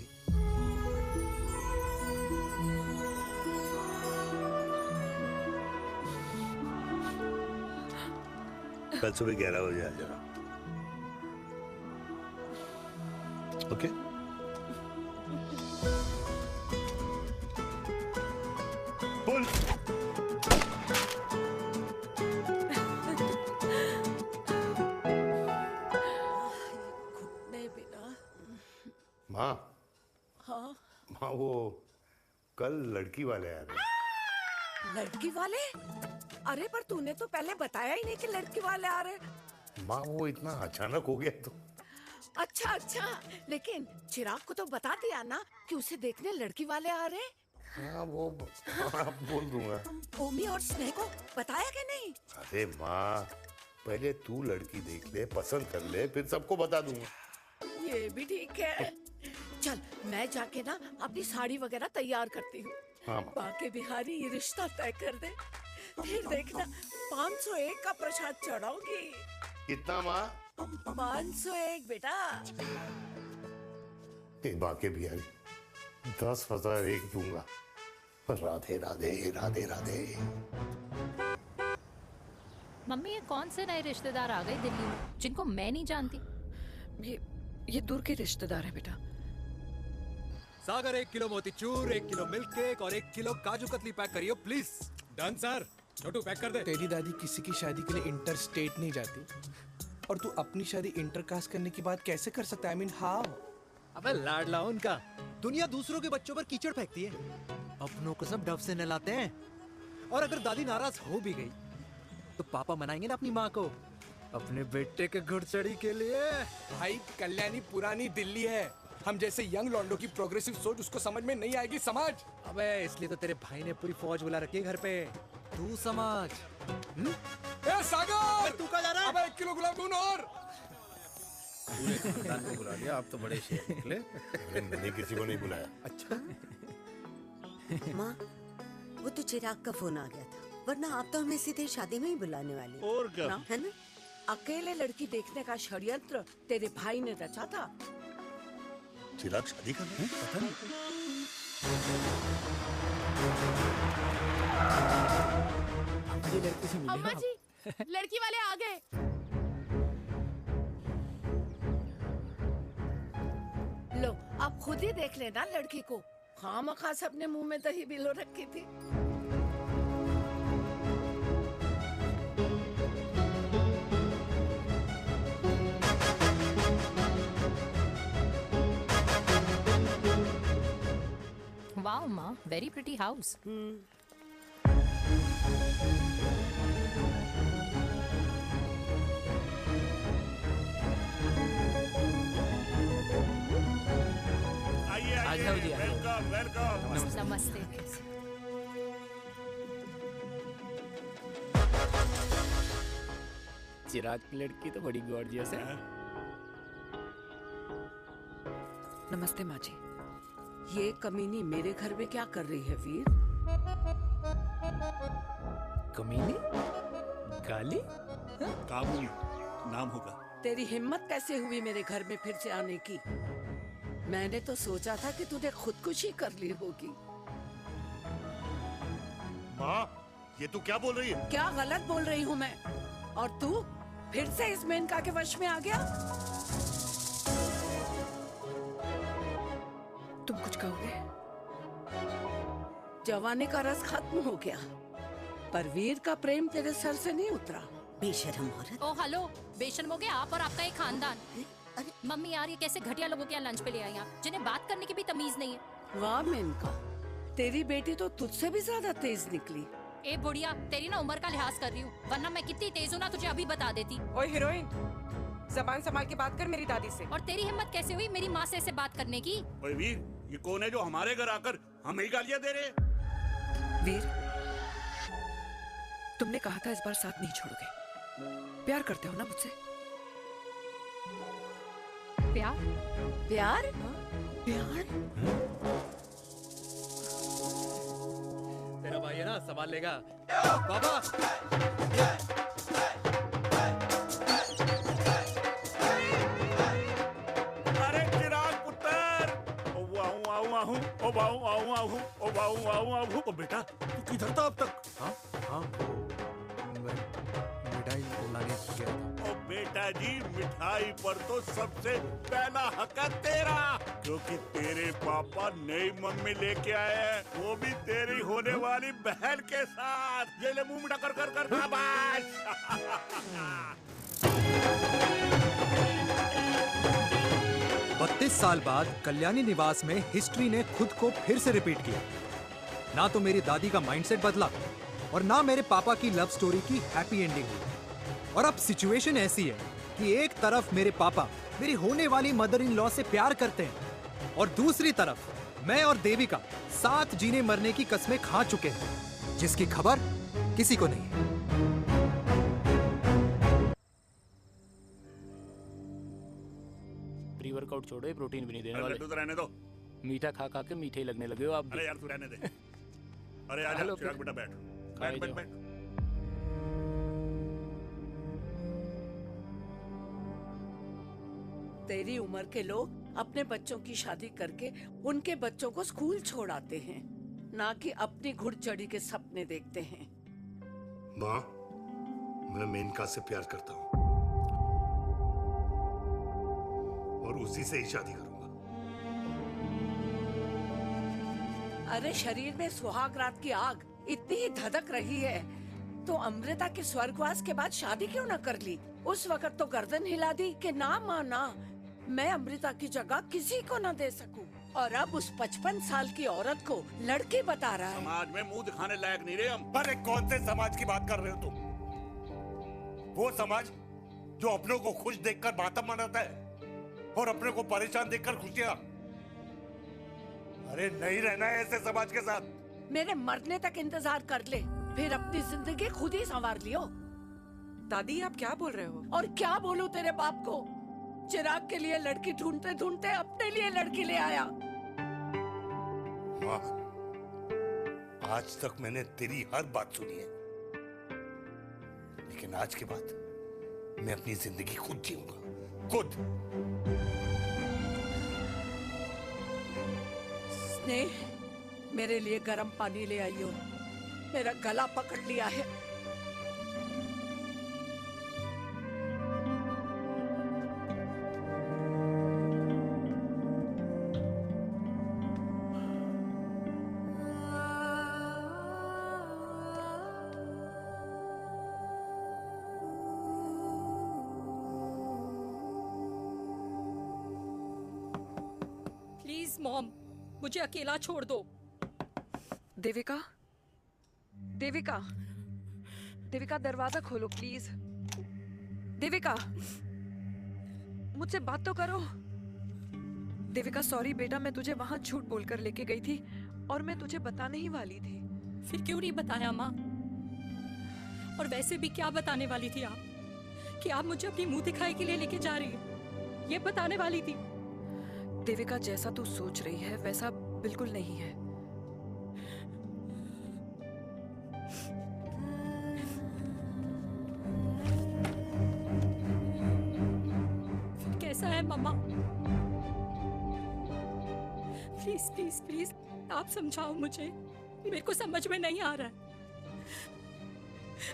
कल सुबह 11 बजे आ जाना। ओके? बोल। माँ हाँ माँ वो कल लड़की वाले आ रहे। लड़की वाले? अरे पर तूने तो पहले बताया ही नहीं कि लड़की वाले आ रहे। माँ वो इतना अचानक हो गया तो। अच्छा अच्छा, लेकिन चिराग को तो बता दिया ना कि उसे देखने लड़की वाले आ रहे। हाँ वो बोल दूंगा। ओमी और स्नेह को बताया कि नहीं? अरे माँ पहले तू लड़की देख ले, पसंद कर ले, फिर सबको बता दूंगा। ये भी ठीक है। चल मैं जाके ना अपनी साड़ी वगैरह तैयार करती हूँ। हाँ बाके बिहारी ये रिश्ता तय कर दे, फिर देखना 501 का प्रसाद चढ़ाऊंगी। कितना माँ? 501 बेटा। बाके बिहारी 10,001 दूंगा। राधे राधे राधे राधे। मम्मी ये कौन से नए रिश्तेदार आ गए दिल्ली में जिनको मैं नहीं जानती? ये दूर के रिश्तेदार है बेटा। सागर 1 किलो मोतीचूर, 1 किलो मिल्क केक और 1 किलो काजू कतली पैक करियो please. Done sir. Chhotu pack कर दे। तेरी दादी किसी की शादी के लिए इंटर स्टेट नहीं जाती, और तू अपनी शादी इंटर कास्ट करने की बात कैसे कर सकता है? I mean, how? अबे लाडला उनका। दुनिया दूसरों के बच्चों पर कीचड़ फेंकती है, अपनों को सब डब से नहलाते हैं। और अगर दादी नाराज हो भी गई तो पापा मनाएंगे ना अपनी माँ को अपने बेटे के घुड़चढ़ी के लिए। भाई कल्याणी पुरानी दिल्ली है, हम जैसे यंग लॉन्डो की प्रोग्रेसिव सोच उसको समझ में नहीं आएगी। समझ। अबे इसलिए तो तेरे भाई ने पूरी फौज बुला रखी है घर पे, तू समझ। ए सागर, तू कहाँ जा रहा है? अबे 1 किलो गुलाब जामुन और। पूरे खानदान को बुला लिया, आप तो बड़े शेर निकले। मैंने किसी को नहीं बुलाया। अच्छा माँ वो तो चिराग का फोन आ गया था, वरना आप तो हमें सीधे शादी में ही बुलाने वाले। और क्या? है ना? अकेले लड़की देखने का षड्यंत्र तेरे भाई ने रचा था। चिराग शादी कर रहे हैं? पता नहीं। लड़की से मिली। अम्मा जी लड़की वाले आ गए। लो आप खुद ही देख लेना लड़की को। खामखा सबने मुंह में दही बिलो रखी थी। वाओ माँ, वेरी प्रिटी हाउस। आइए वेलकम वेलकम। नमस्ते। चिराग की लड़की तो बड़ी गॉर्जियस है। नमस्ते माँ जी। ये कमीनी मेरे घर में क्या कर रही है वीर? कमीनी? गाली? काबू नाम होगा। तेरी हिम्मत कैसे हुई मेरे घर में फिर से आने की? मैंने तो सोचा था कि तूने खुदकुशी कर ली होगी। माँ ये तू क्या बोल रही है? क्या गलत बोल रही हूँ मैं? और तू फिर से इस मेनका के वश में आ गया? तुम कुछ कहोगे? जवानी का रस खत्म हो गया, पर वीर का प्रेम तेरे सर से नहीं उतरा। बेशरम औरत। ओ हेलो, बेशर्म हो गए आप और आपका एक खानदान। मम्मी यार ये कैसे घटिया लोगों के यहाँ लंच पे ले आई आप, जिन्हें बात करने की भी तमीज नहीं है। वाह मेनका, तेरी बेटी तो तुझसे भी ज्यादा तेज निकली। ए बुढ़िया, तेरी ना उम्र का लिहाज कर रही हूँ, वरना मैं कितनी तेज हूँ ना तुझे अभी बता देती। ओए हीरोइन, जबान संभाल के बात कर मेरी दादी से। और तेरी हिम्मत कैसे हुई मेरी माँ से ऐसे बात करने की? ओए वीर, ये कौन है जो हमारे घर आकर हमें ही गालियां दे रहे हैं? वीर, तुमने कहा था इस बार साथ नहीं छोड़ोगे। प्यार करते हो ना मुझसे? प्यार? प्यार? प्यार? तेरा भाई है ना, संभाल लेगा। बाबा! अरे चिराग पुत्र! ओ वाहू वाहू वाहू, ओ वाहू वाहू वाहू, ओ वाहू वाहू वाहू। ओ बेटा, तू किधर था अब तक? हाँ, मिठाई लाने गया था। ओ बेटा जी, मिठाई पर तो सबसे पहला हक है तेरा, क्योंकि तेरे पापा नई मम्मी लेके आए हैं, वो भी तेरी होने वाली बहन के साथ। ये ले मुंह मीठा कर कर कर शाबाश। 32 साल बाद कल्याणी निवास में हिस्ट्री ने खुद को फिर से रिपीट किया। ना तो मेरी दादी का माइंडसेट बदला और ना मेरे पापा की लव स्टोरी की हैप्पी एंडिंग हुई। और अब सिचुएशन ऐसी है कि एक तरफ मेरे पापा मेरी होने वाली मदर इन लॉ से प्यार करते हैं और दूसरी तरफ मैं और देविका साथ जीने मरने की कस्में खा चुके हैं, जिसकी खबर किसी को नहीं है। प्री वर्कआउट छोड़ो, ये प्रोटीन भी नहीं देने वाले। लड्डू तो रहने दो। मीठा खा खा के मीठे ही लगने लगे हो आप भी। अरे यार तू रहने दे। अरे आजा चिराग बेटा, बैठ बैठ बैठ बैठ। तेरी उम्र के लोग अपने बच्चों की शादी करके उनके बच्चों को स्कूल छोड़ाते हैं, ना कि अपनी घुड़चढ़ी के सपने देखते हैं। माँ, मैं मेनका से प्यार करता हूँ और उसी से ही शादी करूंगा। अरे शरीर में सुहाग रात की आग इतनी ही धधक रही है तो अमृता के स्वर्गवास के बाद शादी क्यों न कर ली? उस वक्त तो गर्दन हिला दी कि ना माना, मैं अमृता की जगह किसी को न दे सकूं। और अब उस 55 साल की औरत को लड़की बता रहा है। समाज में मुंह दिखाने लायक नहीं रहे हम। अरे कौन से समाज की बात कर रहे हो तुम? वो समाज जो अपनों को खुश देखकर मातम मनाता है और अपने को परेशान देखकर खुशियां। अरे नहीं रहना है ऐसे समाज के साथ। मेरे मरने तक इंतजार कर ले, फिर अपनी जिंदगी खुद ही संवार लियो। दादी आप क्या बोल रहे हो? और क्या बोलूं तेरे बाप को? चिराग के लिए लड़की ढूंढते ढूंढते अपने लिए लड़की ले आया। माँ, आज तक मैंने तेरी हर बात सुनी है, लेकिन आज के बाद मैं अपनी जिंदगी खुद जीऊंगा, खुद। स्नेह, मेरे लिए गर्म पानी ले आइयो, मेरा गला पकड़ लिया है। प्लीज मॉम, मुझे अकेला छोड़ दो। देविका, देविका, देविका दरवाजा खोलो प्लीज। देविका, मुझसे बात तो करो। देविका सॉरी बेटा, मैं तुझे वहां झूठ बोलकर लेके गई थी और मैं तुझे बताने ही वाली थी। फिर क्यों नहीं बताया माँ? और वैसे भी क्या बताने वाली थी आप? कि आप मुझे अपनी मुंह दिखाई के लिए लेके जा रही है, ये बताने वाली थी। देविका, जैसा तू सोच रही है वैसा बिल्कुल नहीं है। फिर कैसा है मम्मा? प्लीज प्लीज प्लीज आप समझाओ मुझे, मेरे को समझ में नहीं आ रहा है।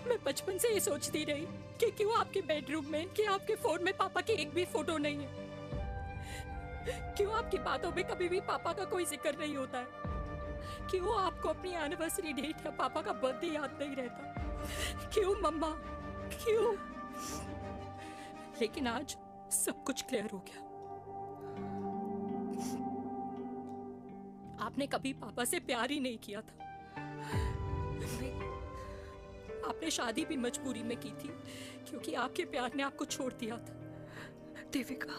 मैं बचपन से ये सोचती रही कि क्यों आपके बेडरूम में, कि आपके फोन में पापा की एक भी फोटो नहीं है, क्यों आपकी बातों में कभी भी पापा का कोई जिक्र नहीं होता है, क्यों आपको अपनी एनिवर्सरी डेट या पापा का बर्थडे याद नहीं रहता, क्यों मम्मा, क्यों? लेकिन आज सब कुछ क्लियर हो गया। आपने कभी पापा से प्यार ही नहीं किया था। आपने शादी भी मजबूरी में की थी क्योंकि आपके प्यार ने आपको छोड़ दिया था। देविका,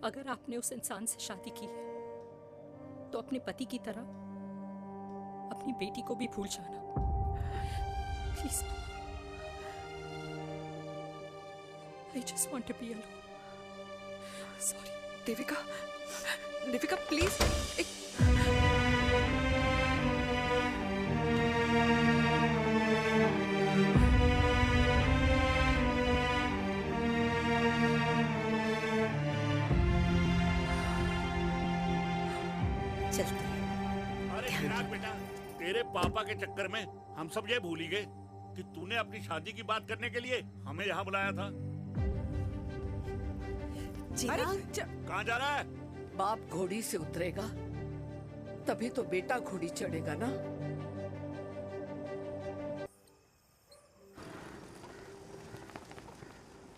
अगर आपने उस इंसान से शादी की है तो अपने पति की तरह अपनी बेटी को भी भूल जाना please. I just want to be alone. Sorry Devika, Devika please. अरे चिराग बेटा, तेरे पापा के चक्कर में हम सब ये भूल ही गए कि तूने अपनी शादी की बात करने के लिए हमें यहाँ बुलाया था। कहाँ जा रहा है? बाप घोड़ी से उतरेगा तभी तो बेटा घोड़ी चढ़ेगा ना।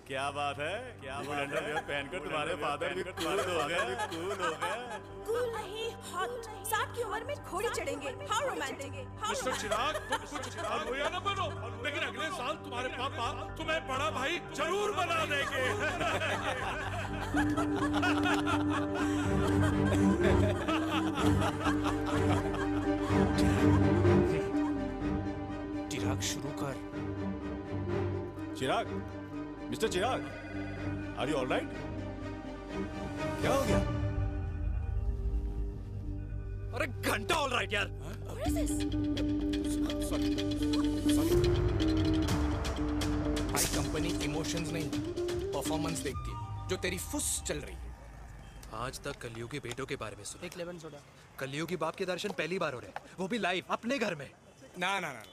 क्या बात है? क्या बात है? पहनकर तुम्हारे फादर भी कूल हो गए, कूल हो गए। कूल नहीं, हॉट। 60 की उम्र में घोड़ी चढ़ेंगे, हाउ रोमांटिक। मिस्टर चिराग, तुम कुछ चिराग हो या न बनो, लेकिन अगले साल तुम्हारे पापा तुम्हें बड़ा भाई जरूर बना देंगे। चिराग शुरू कर। Chirag, mister Chirag, are you alright? क्या हो गया? अरे घंटा ऑलराइट यार। भाई कंपनी इमोशंस नहीं परफॉर्मेंस देखती है, जो तेरी फुस चल रही है। आज तक कलयुगी बेटों के बारे में सुना। एक लेमन सोडा। कलयुगी बाप के दर्शन पहली बार हो रहे हैं, वो भी लाइव अपने घर में। ना ना ना,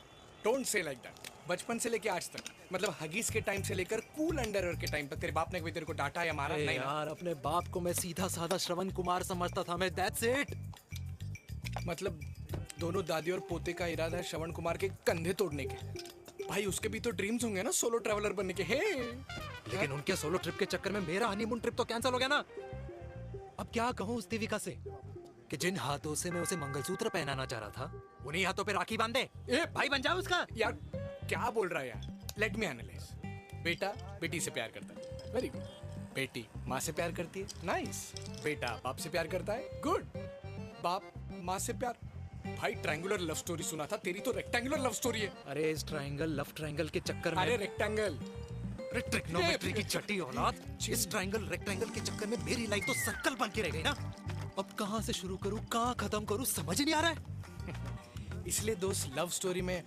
डोंट से लाइक दैट। बचपन से लेके आज तक, मतलब हगीज के टाइम से लेकर कूल अंडरवेयर के टाइम तक तेरे बाप ने कभी तेरे को डांटा या मारा? नहीं यार, अपने बाप को मैं सीधा साधा श्रवण कुमार समझता था मैं, दैट्स इट। मतलब दोनों दादी और पोते का इरादा है श्रवण कुमार के कंधे तोड़ने के। भाई उसके भी तो ड्रीम्स होंगे ना सोलो ट्रैवलर बनने के। लेकिन उनके सोलो ट्रिप के चक्कर में मेरा हनीमून ट्रिप तो कैंसिल हो गया ना। अब क्या कहूँ उस देविका से कि जिन हाथों से मैं उसे मंगलसूत्र पहनाना चाह रहा था, उन्हीं हाथों पे राखी बांध दे। भाई बन जाओ उसका। यार क्या बोल रहा है यार? Let me analyse. बेटा बेटी से प्यार करता है, वेरी गुड। बेटी माँ से प्यार करती है, नाइस। बेटा बाप से प्यार करता है, गुड। बाप माँ से प्यार। भाई ट्रायंगुलर लव स्टोरी सुना था, तेरी तो रेक्टेंगुलर लव स्टोरी है। अरे इस ट्रायंगल लव ट्रायंगल के चक्कर में, अरे रेक्टेंगल, अरे ट्रिग्नोमेट्री की छठी औलाद, इस ट्रायंगल रेक्टेंगल के चक्कर में मेरी लाइफ तो सर्कल बन के रह गई ना। अब कहाँ से शुरू करूँ, कहाँ खत्म करूँ, समझ नहीं आ रहा है। इसलिए दोस्त लव स्टोरी में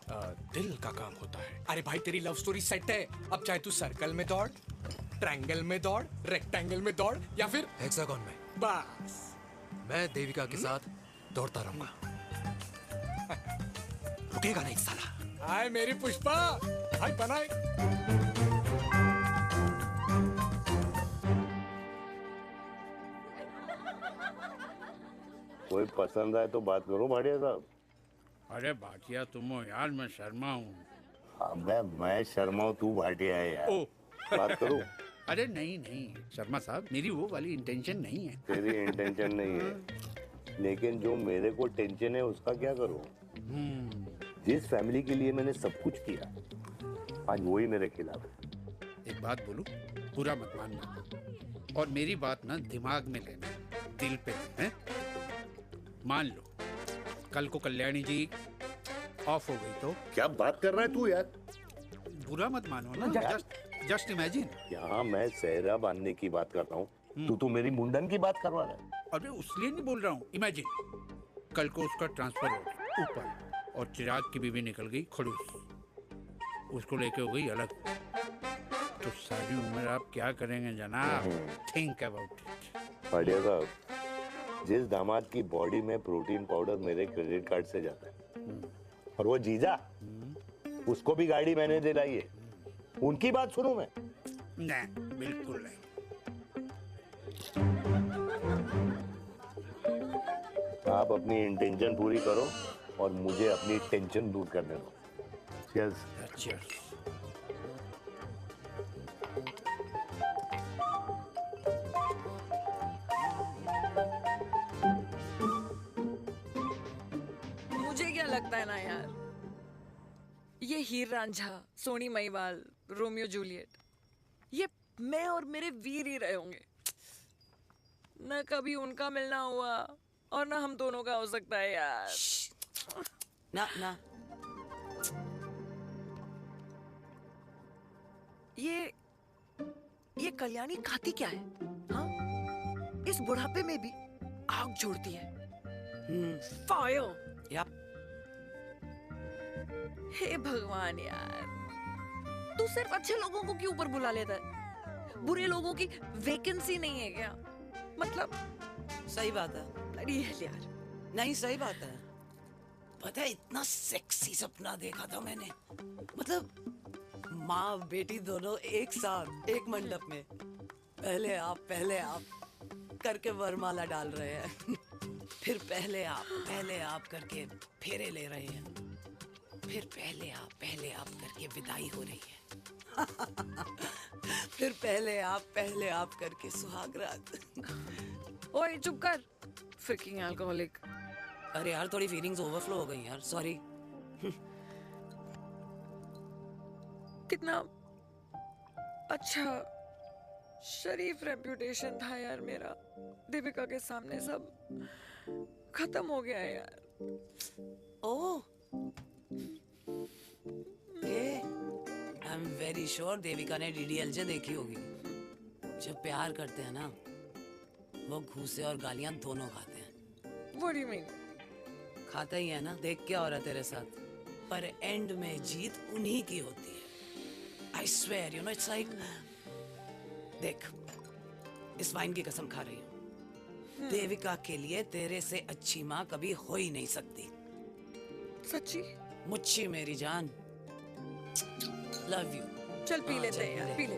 दिल का काम होता है। अरे भाई तेरी लव स्टोरी सेट है, अब चाहे तू सर्कल में दौड़, ट्रायंगल में दौड़, रेक्टेंगल में दौड़ या फिर हेक्सागन में, बस मैं देविका के साथ दौड़ता रहूंगा। रुकेगा नहीं साला। हाय मेरी पुष्पा, भाई बनाए। कोई पसंद आए तो बात करो भाटिया साहब। अरे भाटिया तुम हो यार, मैं शर्मा हूँ। अबे मैं शर्मा हूँ, तू भाटिया है यार। बात करो। अरे नहीं नहीं शर्मा साहब, मेरी वो वाली इंटेंशन नहीं है। तेरी इंटेंशन नहीं है, लेकिन जो मेरे को टेंशन है उसका क्या करूँ? जिस फैमिली के लिए मैंने सब कुछ किया, आज वही मेरे खिलाफ है। एक बात बोलूं, बुरा मत मानना, और मेरी बात ना दिमाग में लेना, दिल पे है। मान लो कल को कल्याणी जी ऑफ हो गई तो? क्या बात कर रहा है तू यार? बुरा मत मानो ना, जस्ट इमेजिन। यहाँ मैं सेहरा बांधने की बात कर रहा हूँ, तू तो मेरी मुंडन की बात करवा रहा है। अरे उसलिए नहीं बोल रहा हूँ, इमेजिन कल को उसका ट्रांसफर हो गया ऊपर और चिराग की बीवी निकल गई खड़ूस, उसको लेके हो गई अलग, तो सारी उम्र आप क्या करेंगे जनाब? Think about it. भाटिया साहब, जिस दामाद की बॉडी में प्रोटीन पाउडर मेरे क्रेडिट कार्ड से जाता है, और वो जीजा, उसको भी गाड़ी मैंने दिलाई है, उनकी बात सुनूं मैं? नहीं, बिल्कुल नहीं। आप अपनी इंटेंशन पूरी करो और मुझे अपनी टेंशन दूर करने दो। चीयर्स। चीयर्स। मुझे क्या लगता है ना यार, ये हीर रांझा, सोनी महिवाल, रोमियो जूलियट, ये मैं और मेरे वीर ही रहे होंगे। न कभी उनका मिलना हुआ और ना हम दोनों का हो सकता है यार। ना ना ये कल्याणी खाती क्या है? हाँ, इस बुढ़ापे में भी आग जोड़ती है। फायर। यप। हे भगवान यार, तू सिर्फ अच्छे लोगों को क्यों ऊपर बुला लेता है? बुरे लोगों की वैकेंसी नहीं है क्या? मतलब सही बात है। अरे यार, नहीं सही बात है। पता है इतना सेक्सी सपना देखा था मैंने, मतलब माँ बेटी दोनों एक साथ एक मंडप में पहले आप करके वरमाला डाल रहे हैं। फिर पहले आप करके फेरे ले रहे हैं। फिर पहले आप करके विदाई हो रही है। फिर पहले आप करके सुहाग रात। ओए चुप कर, फ्रिकिंग अल्कोहलिक। अरे यार थोड़ी फीलिंग्स ओवरफ्लो हो गई यार, सॉरी। कितना अच्छा शरीफ रेप्यूटेशन था यार मेरा, दीपिका के सामने सब खत्म हो गया है यार। Oh, I am very sure Devika ने DDLJ देखी होगी। जब प्यार करते हैं ना, वो घूसे और गालियां दोनों खाते हैं। What do you mean? खाता ही है ना, देख क्या हो रहा है तेरे साथ। पर एंड में जीत उन्हीं की होती है। I swear, you know, it's like, देख, इस वाइन की कसम खा रही हूँ। देविका के लिए तेरे से अच्छी माँ कभी हो ही नहीं सकती। सच्ची? मुच्छी मेरी जान, लव यू। चल पी लेते हैं यार, पी ले।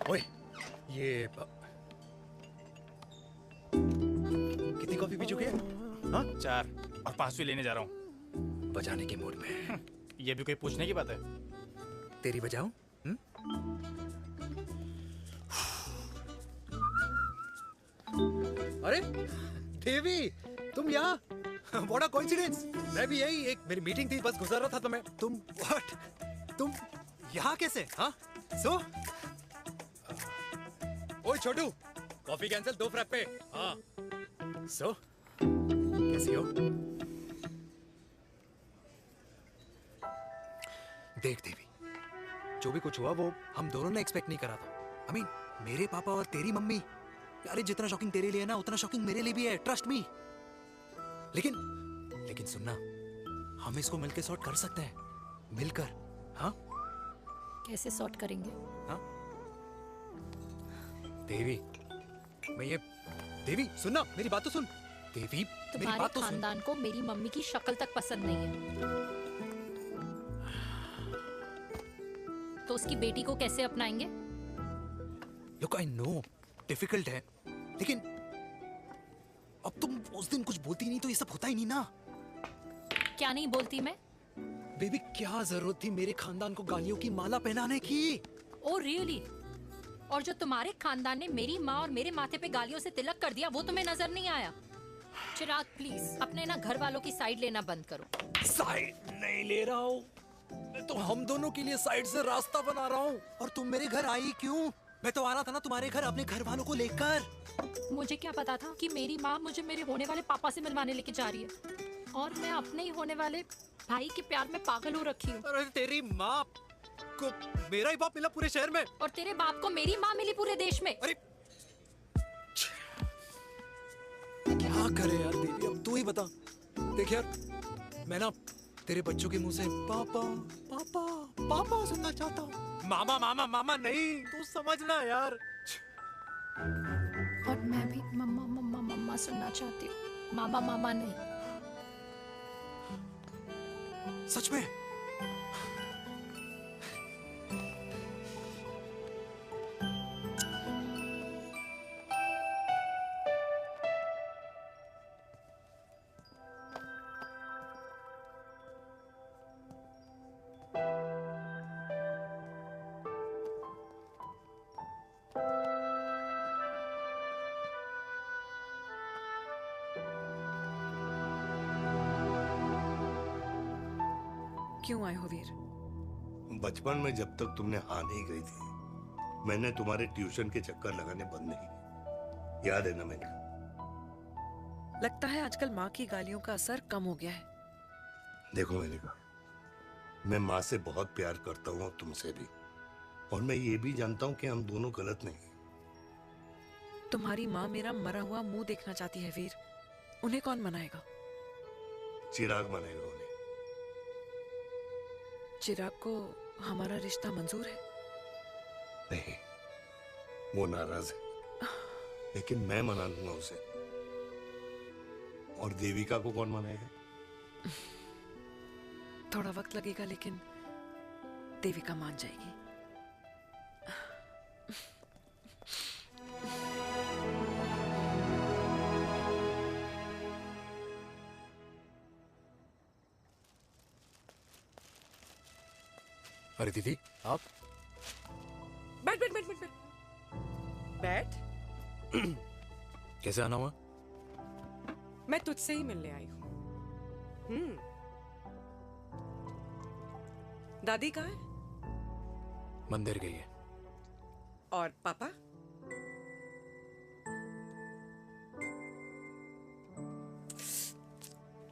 ओए, ये कितनी कॉफी पी चुके हैं? हाँ 4 और 5वीं लेने जा रहा हूँ। बजाने के मूड में। ये भी कोई पूछने की बात है? तेरी बजाऊं? अरे देवी, तुम यहाँ? What a coincidence! मैं भी यही, एक मेरी मीटिंग थी, बस गुजर रहा था तो मैं। तुम यहाँ कैसे? हाँ? ओए छोटू, कॉफी कैंसिल, 2 फ्रैप पे। हाँ। कैसी हो? देख देवी, जो भी कुछ हुआ वो हम दोनों ने एक्सपेक्ट नहीं करा था। I mean, मेरे पापा और तेरी मम्मी, अरे जितना शॉकिंग तेरे लिए ना, उतना शॉकिंग मेरे लिए भी है, ट्रस्ट मी। लेकिन सुनना, हम इसको मिलकर सॉर्ट कर सकते हैं, मिलकर। हाँ? कैसे सॉर्ट करेंगे? हाँ? देवी, देवी सुनना, मेरी बात तो सुन। देवी, मेरी बात तो सुन। खानदान को मेरी मम्मी की शक्ल तक पसंद नहीं है, तो उसकी बेटी को कैसे अपनाएंगे? Look, I know, डिफिकल्ट है, लेकिन अब तुम उस दिन कुछ बोलती नहीं तो ये सब होता ही नहीं ना। क्या नहीं बोलती मैं? बेबी, क्या जरूरत थी मेरे खानदान को गालियों की माला पहनाने की? Oh really? और जो तुम्हारे खानदान ने मेरी माँ और मेरे माथे पे गालियों से तिलक कर दिया, वो तुम्हें नजर नहीं आया? चिराग प्लीज अपने ना घर वालों की साइड लेना बंद करो। साइड नहीं ले रहा हूँ, मैं तो हम दोनों के लिए साइड से रास्ता बना रहा हूँ। और तुम मेरे घर आई क्यों? मैं तो आ रहा था ना तुम्हारे घर अपने घर वालों को लेकर। मुझे क्या पता था कि मेरी माँ मुझे मेरे होने वाले पापा से मिलवाने लेके जा रही है, और मैं अपने ही होने वाले भाई के प्यार में पागल हो रखी हूँ। अरे तेरी माँ को मेरा ही बाप मिला पूरे शहर में, और तेरे बाप को मेरी माँ मिली पूरे देश में। अरे क्या करे यार देवी, अब तू ही बता। देख यार, मैं ना तेरे बच्चों के मुंह से पापा पापा पापा सुनना चाहता हूँ। मामा मामा मामा नहीं, तू समझना यार। और मैं भी मम्मा मम्मा मम्मा सुनना चाहती हूँ, मामा मामा नहीं। सच में? क्यों आए हो वीर? बचपन में जब तक तुमने हाँ नहीं कही थी, मैंने तुम्हारे ट्यूशन के चक्कर लगाने बंद नहीं किए। याद है ना मैंने? लगता है आजकल माँ की गालियों का असर कम हो गया है। देखो मैंने कहा, मैं माँ से बहुत प्यार करता हूँ और तुमसे भी, और मैं ये भी जानता हूँ कि हम दोनों गलत नहीं। तुम्हारी माँ मेरा मरा हुआ मुंह देखना चाहती है वीर। उन्हें कौन मनाएगा? चिराग मनाएगा उन्हें। चिराग को हमारा रिश्ता मंजूर है? नहीं, वो नाराज है, लेकिन मैं मना लूंगा उसे। और देविका को कौन मनाएगा? थोड़ा वक्त लगेगा, लेकिन देविका मान जाएगी। अरे दीदी, आप? बैठ बैठ बैठ बैठ बैठ बैठ। कैसे आना हुआ? मैं तुझसे ही मिलने आई हूँ। दादी कहाँ है? मंदिर गई है। और पापा?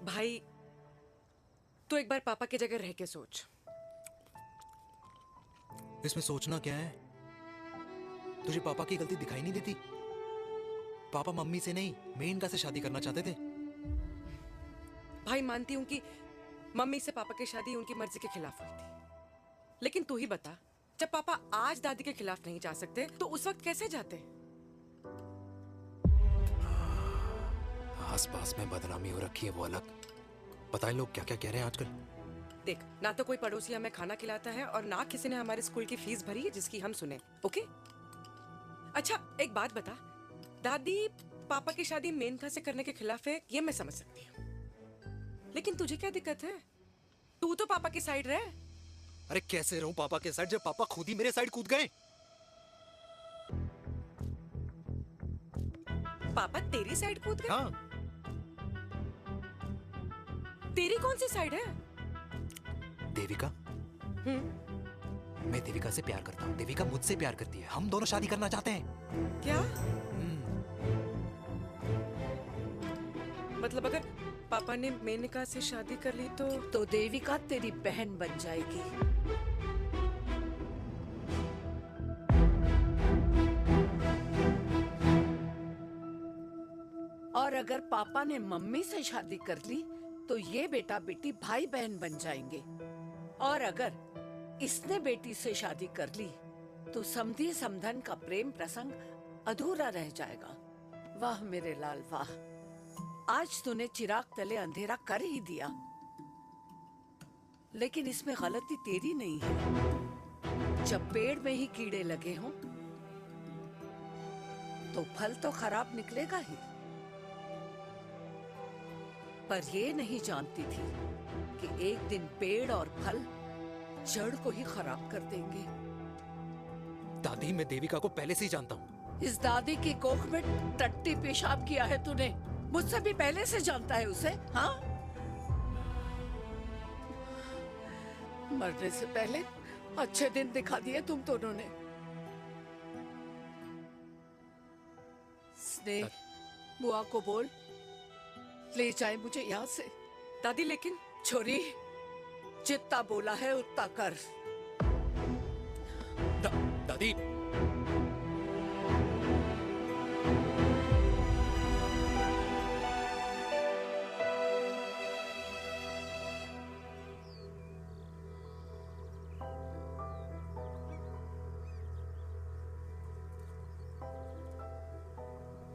भाई, तू एक बार पापा की जगह रह के सोच। इसमें सोचना क्या है? तुझे पापा की गलती दिखाई नहीं देती? पापा मम्मी से नहीं, मेनका से शादी करना चाहते थे। भाई, मानती हूं कि मम्मी से पापा की शादी उनकी मर्जी के खिलाफ हुई थी, लेकिन तू ही बता, जब पापा आज दादी के खिलाफ नहीं जा सकते तो उस वक्त कैसे जाते? आसपास में बदनामी हो रखी है, वो अलग। पता है लोग क्या क्या कह रहे हैं आजकल? देख, ना तो कोई पड़ोसी हमें खाना खिलाता है और ना किसी ने हमारे स्कूल की फीस भरी है जिसकी हम सुने। ओके? अच्छा, एक बात बता, दादी पापा की शादी मेनका से करने के खिलाफ है, ये मैं समझ सकती हूँ, लेकिन तुझे क्या दिक्कत है? तू तो पापा की साइड रहे। अरे कैसे रहूं पापा के साइड जब पापा खुद ही मेरे साइड कूद गए? पापा तेरी साइड कूद गए? हाँ। तेरी कौन सी साइड है? देविका। मैं देविका से प्यार करता हूँ, देविका मुझसे प्यार करती है, हम दोनों शादी करना चाहते हैं। क्या? मतलब अगर पापा ने मेनका से शादी कर ली तो देविका तेरी बहन बन जाएगी। और अगर पापा ने मम्मी से शादी कर ली तो ये बेटा बेटी भाई बहन बन जाएंगे। और अगर इसने बेटी से शादी कर ली तो समधी समधन का प्रेम प्रसंग अधूरा रह जाएगा। वाह मेरे लाल वाह, आज तूने चिराग तले अंधेरा कर ही दिया, लेकिन इसमें गलती तेरी नहीं है। जब पेड़ में ही कीड़े लगे हों तो फल तो खराब निकलेगा ही। पर ये नहीं जानती थी कि एक दिन पेड़ और फल जड़ को ही खराब कर देंगे। दादी, मैं देविका को पहले से ही जानता हूँ। इस दादी की कोख में टट्टी पेशाब किया है तूने, मुझसे भी पहले से जानता है उसे। हाँ, मरने से पहले अच्छे दिन दिखा दिए तुम दोनों ने। स्नेह, बुआ को बोल ले जाए मुझे यहाँ से। दादी, लेकिन छोरी, जितना बोला है उतना कर। दादी,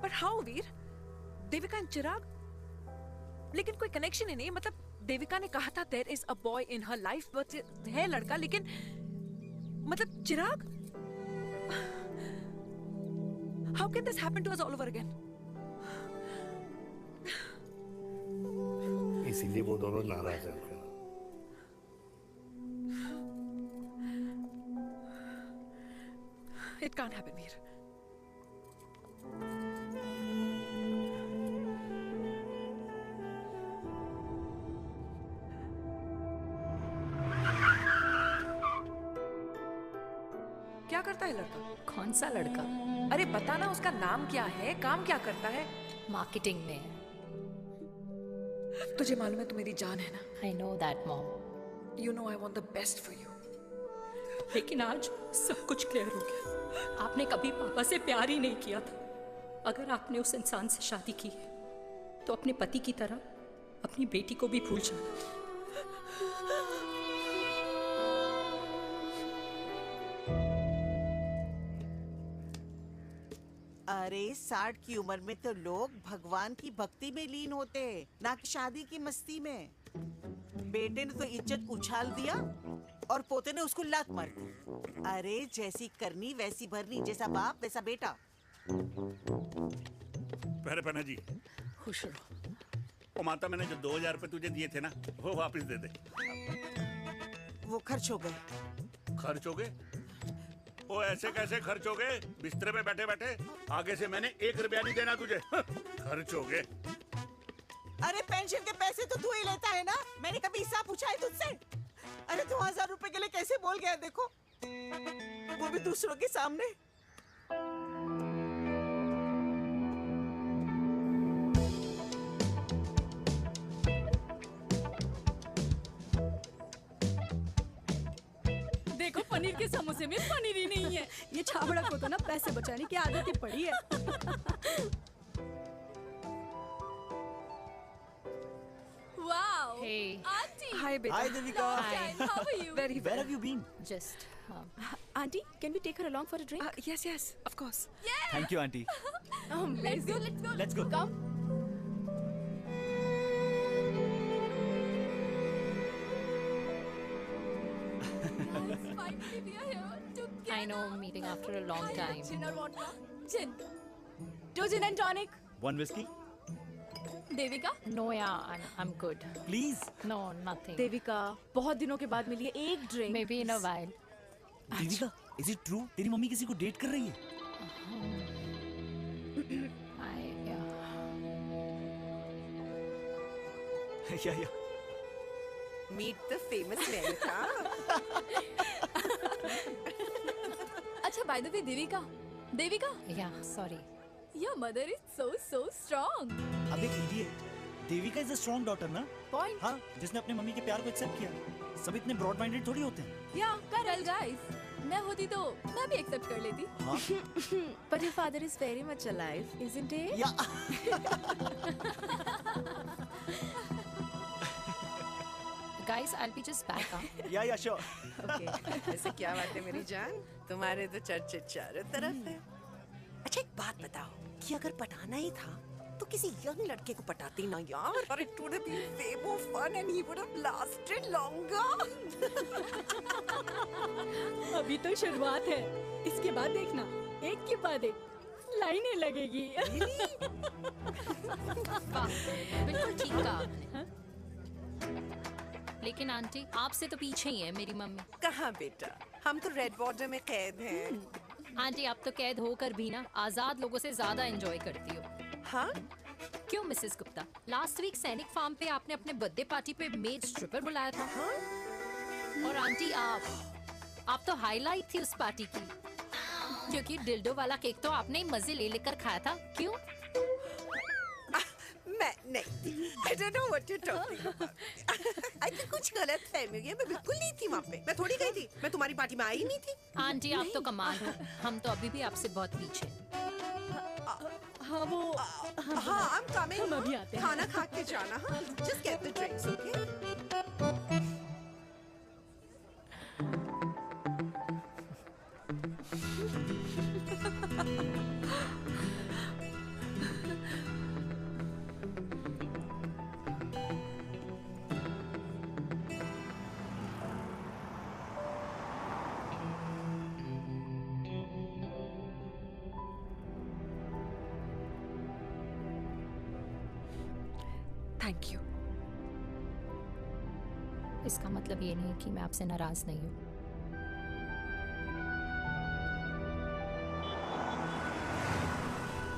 पर हाउ वीर? देविका एंड चिराग, लेकिन कोई कनेक्शन ही नहीं। मतलब देविका ने कहा था there is a boy in her life, but है लड़का, लेकिन मतलब Chirag, how can this happen to us all over again? इसीलिए वो दोनों नाराज हैं। It can't happen Veer. लगता है लड़का? कौन सा लड़का? अरे बता ना, उसका नाम क्या है, काम क्या करता है? मार्केटिंग में है। तुझे मालूम है तू मेरी जान है ना? I know that mom. You know I want the best for you. लेकिन आज सब कुछ क्लियर हो गया। आपने कभी पापा से प्यार ही नहीं किया था। अगर आपने उस इंसान से शादी की है तो अपने पति की तरह अपनी बेटी को भी भूल जाना। अरे 60 की उम्र में तो लोग भगवान की भक्ति में लीन होते हैं, ना कि शादी की मस्ती में। बेटे ने तो इज्जत उछाल दिया और पोते ने उसको लात मार दी। अरे जैसी करनी वैसी भरनी, जैसा बाप वैसा बेटा। पहले पन्ना जी खुश रहो। ओ माता, मैंने जो 2000 रुपए तुझे दिए थे ना, वो वापस दे दे। वो खर्च हो गए। खर्च हो गए? ओ ऐसे कैसे खर्च हो गए? बिस्तर में बैठे बैठे। आगे से मैंने 1 रुपया नहीं देना तुझे। खर्च हो गए। अरे पेंशन के पैसे तो तू ही लेता है ना, मैंने कभी हिसाब पूछा है तुझसे? अरे 2000 रुपए के लिए कैसे बोल गया देखो, वो भी दूसरों के सामने। देखो पनीर के समोसे में पनीर ही नहीं है। ये छाबड़ा को तो ना पैसे बचाने की आदत ही पड़ी है। Wow! Hey. Auntie! Hi, beta. Hi, Devika. Long time. How are you? Very well. Where have you been? Just. Auntie, can we take her along for a drink? Yes, yes, of course. Yeah! Thank you, auntie. Let's go, let's go. Let's go. Come. Finally, we are here together. I know, meeting after a long time. Gin or vodka? Gin. 2 gin and tonic. 1 whiskey? Devika? No, yeah, I'm good. Please. No, nothing. Devika, बहुत दिनों के बाद मिली है, एक drink. Maybe in a while. Devika, is it true? तेरी mummy किसी को date कर रही है? Yeah. Meet the famous Lenka. अच्छा, by the way, Devika? Yeah, sorry. Your mother is so strong. अबे idiot. Devika is a strong daughter ना? Point. हाँ, जिसने अपने मम्मी के प्यार को एक्सेप्ट किया। सब इतने ब्रॉड माइंडेड थोड़ी होते हैं। Yeah, correct, guys. मैं होती तो मैं भी एक्सेप्ट कर लेती। हाँ? But your father is very much alive, isn't he? Yeah. Guys, I'll be just back. Yeah, sure. Okay. ऐसे क्या बात है मेरी जान? तुम्हारे तो चर्चे चारों तरफ है। अच्छा एक बात बताओ, कि अगर पटाना ही था तो किसी यंग लड़के को पटाती ना यार। और it would have been way more fun and he would have lasted longer. अभी तो शुरुआत है, इसके बाद देखना, एक के बाद एक लाइनें लगेगी। बिल्कुल ठीक कहा आपने। लेकिन आंटी, आपसे तो पीछे ही है मेरी मम्मी। कहाँ बेटा, हम तो रेड बॉर्डर में कैद हैं। आंटी, आप तो कैद होकर भी ना आजाद लोगों से ज्यादा एंजॉय करती हो। हाँ? क्यों मिसेस गुप्ता? लास्ट वीक सैनिक फार्म पे आपने अपने बर्थडे पार्टी पे मेड स्ट्रिपर बुलाया था। हाँ? और आंटी, आप तो हाईलाइट थी उस पार्टी की, क्योंकि डिल्डो वाला केक तो आपने ही मजे ले लेकर खाया था। क्यों? मैं नहीं, I don't know what you're talking about. I think कुछ गलत फहमी हुई है, मैं बिल्कुल नहीं थी वहाँ पे। मैं थोड़ी गई थी, मैं तुम्हारी पार्टी में आई नहीं थी। आंटी, आप तो कमाल हो, हम तो अभी भी आपसे बहुत पीछे। हाँ वो हाँ, I'm coming. हम अभी आते हैं। खाना खा के जाना। हाँ, just get the drinks, okay? Thank you. इसका मतलब ये नहीं कि मैं आपसे नाराज नहीं हूँ।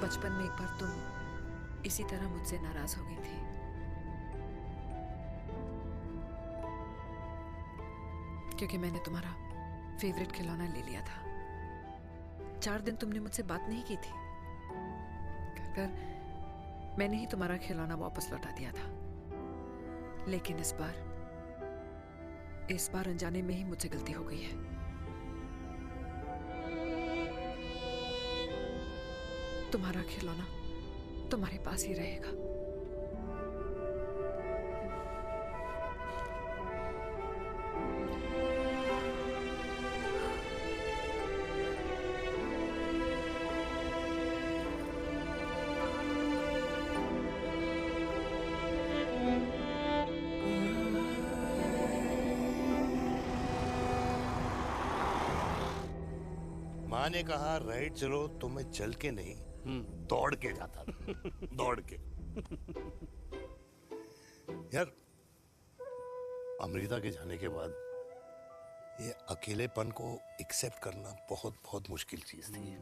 बचपन में एक बार तुम इसी तरह मुझसे नाराज हो गई थी। क्योंकि मैंने तुम्हारा फेवरेट खिलौना ले लिया था। 4 दिन तुमने मुझसे बात नहीं की थी। कर मैंने ही तुम्हारा खिलौना वापस लौटा दिया था, लेकिन इस बार अनजाने में ही मुझसे गलती हो गई है। तुम्हारा खिलौना तुम्हारे पास ही रहेगा। माँ ने कहा राइट चलो, तो मैं चल के नहीं दौड़ के जाता था। दौड़ के। यार अमृता के जाने के बाद ये अकेलेपन को एक्सेप्ट करना बहुत बहुत मुश्किल चीज थी।